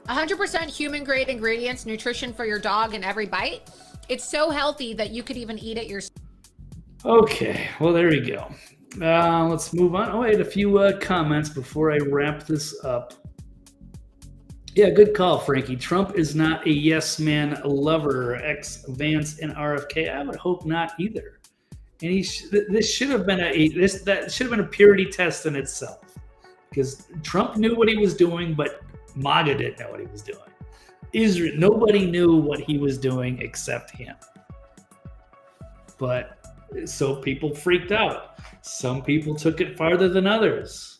J: 100% human grade ingredients, nutrition for your dog in every bite. It's so healthy that you could even eat it yourself.
A: Okay, well there we go. Let's move on. Oh, I had a few comments before I wrap this up. Yeah, good call, Frankie. Trump is not a yes man lover. Ex Vance and RFK. I would hope not either. And this should have been that should have been a purity test in itself, because Trump knew what he was doing, but MAGA didn't know what he was doing. Israel, nobody knew what he was doing except him. But so people freaked out. Some people took it farther than others.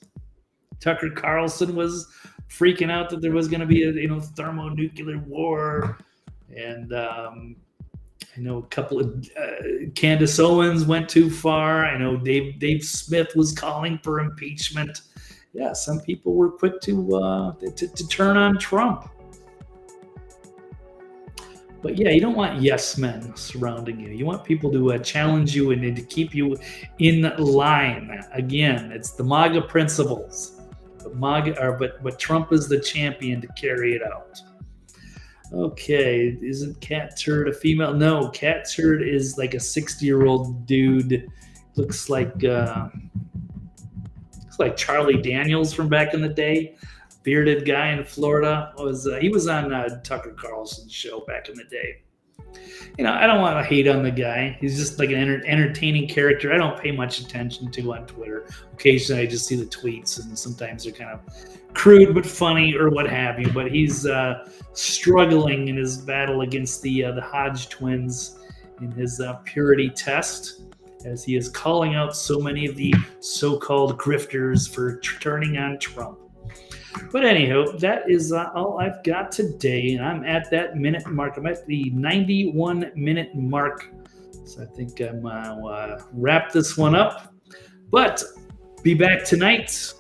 A: Tucker Carlson was freaking out that there was going to be a thermonuclear war, and I know a couple of Candace Owens went too far. I know Dave Smith was calling for impeachment. Yeah, some people were quick to turn on Trump. But yeah, you don't want yes men surrounding you. You want people to challenge you and to keep you in line. Again, it's the MAGA principles. But Trump is the champion to carry it out. Okay, isn't Cat Turd a female? No, Cat Turd is like a 60-year-old dude. Looks like Charlie Daniels from back in the day. Bearded guy in Florida. He was on Tucker Carlson's show back in the day. I don't want to hate on the guy. He's just like an entertaining character. I don't pay much attention to on Twitter. Occasionally I just see the tweets, and sometimes they're kind of crude but funny or what have you. But he's struggling in his battle against the Hodge twins in his purity test, as he is calling out so many of the so-called grifters for turning on Trump. But anyhow, that is all I've got today, and I'm at that minute mark. I'm at the 91-minute mark, so I think I'm wrap this one up. But be back tonight,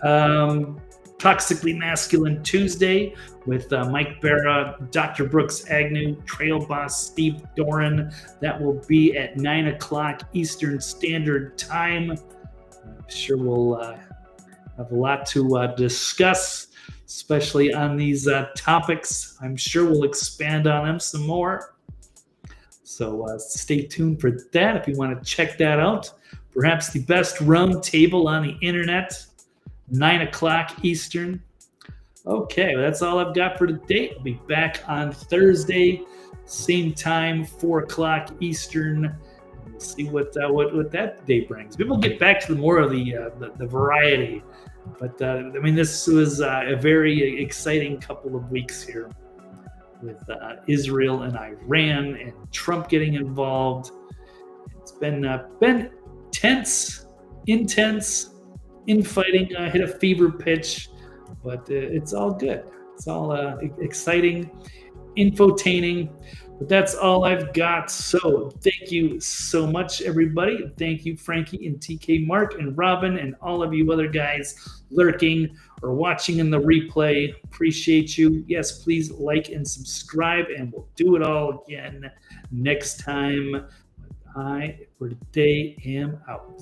A: Toxically Masculine Tuesday, with Mike Barra, Dr. Brooks Agnew, Trail Boss Steve Doran. That will be at 9 o'clock Eastern Standard Time. I'm sure we'll have a lot to discuss, especially on these topics. I'm sure we'll expand on them some more. So stay tuned for that if you want to check that out. Perhaps the best round table on the internet, 9 o'clock Eastern. Okay, that's all I've got for today. I'll be back on Thursday, same time, 4 o'clock Eastern. We'll see what that day brings. Maybe we'll get back to more of the variety. But this was a very exciting couple of weeks here with Israel and Iran and Trump getting involved. It's been tense, intense, infighting hit a fever pitch, but it's all good. It's all exciting, infotaining. But that's all I've got. So thank you so much, everybody. Thank you, Frankie and TK Mark and Robin and all of you other guys lurking or watching in the replay. Appreciate you. Yes, please like and subscribe, and we'll do it all again next time. I, for today, am out.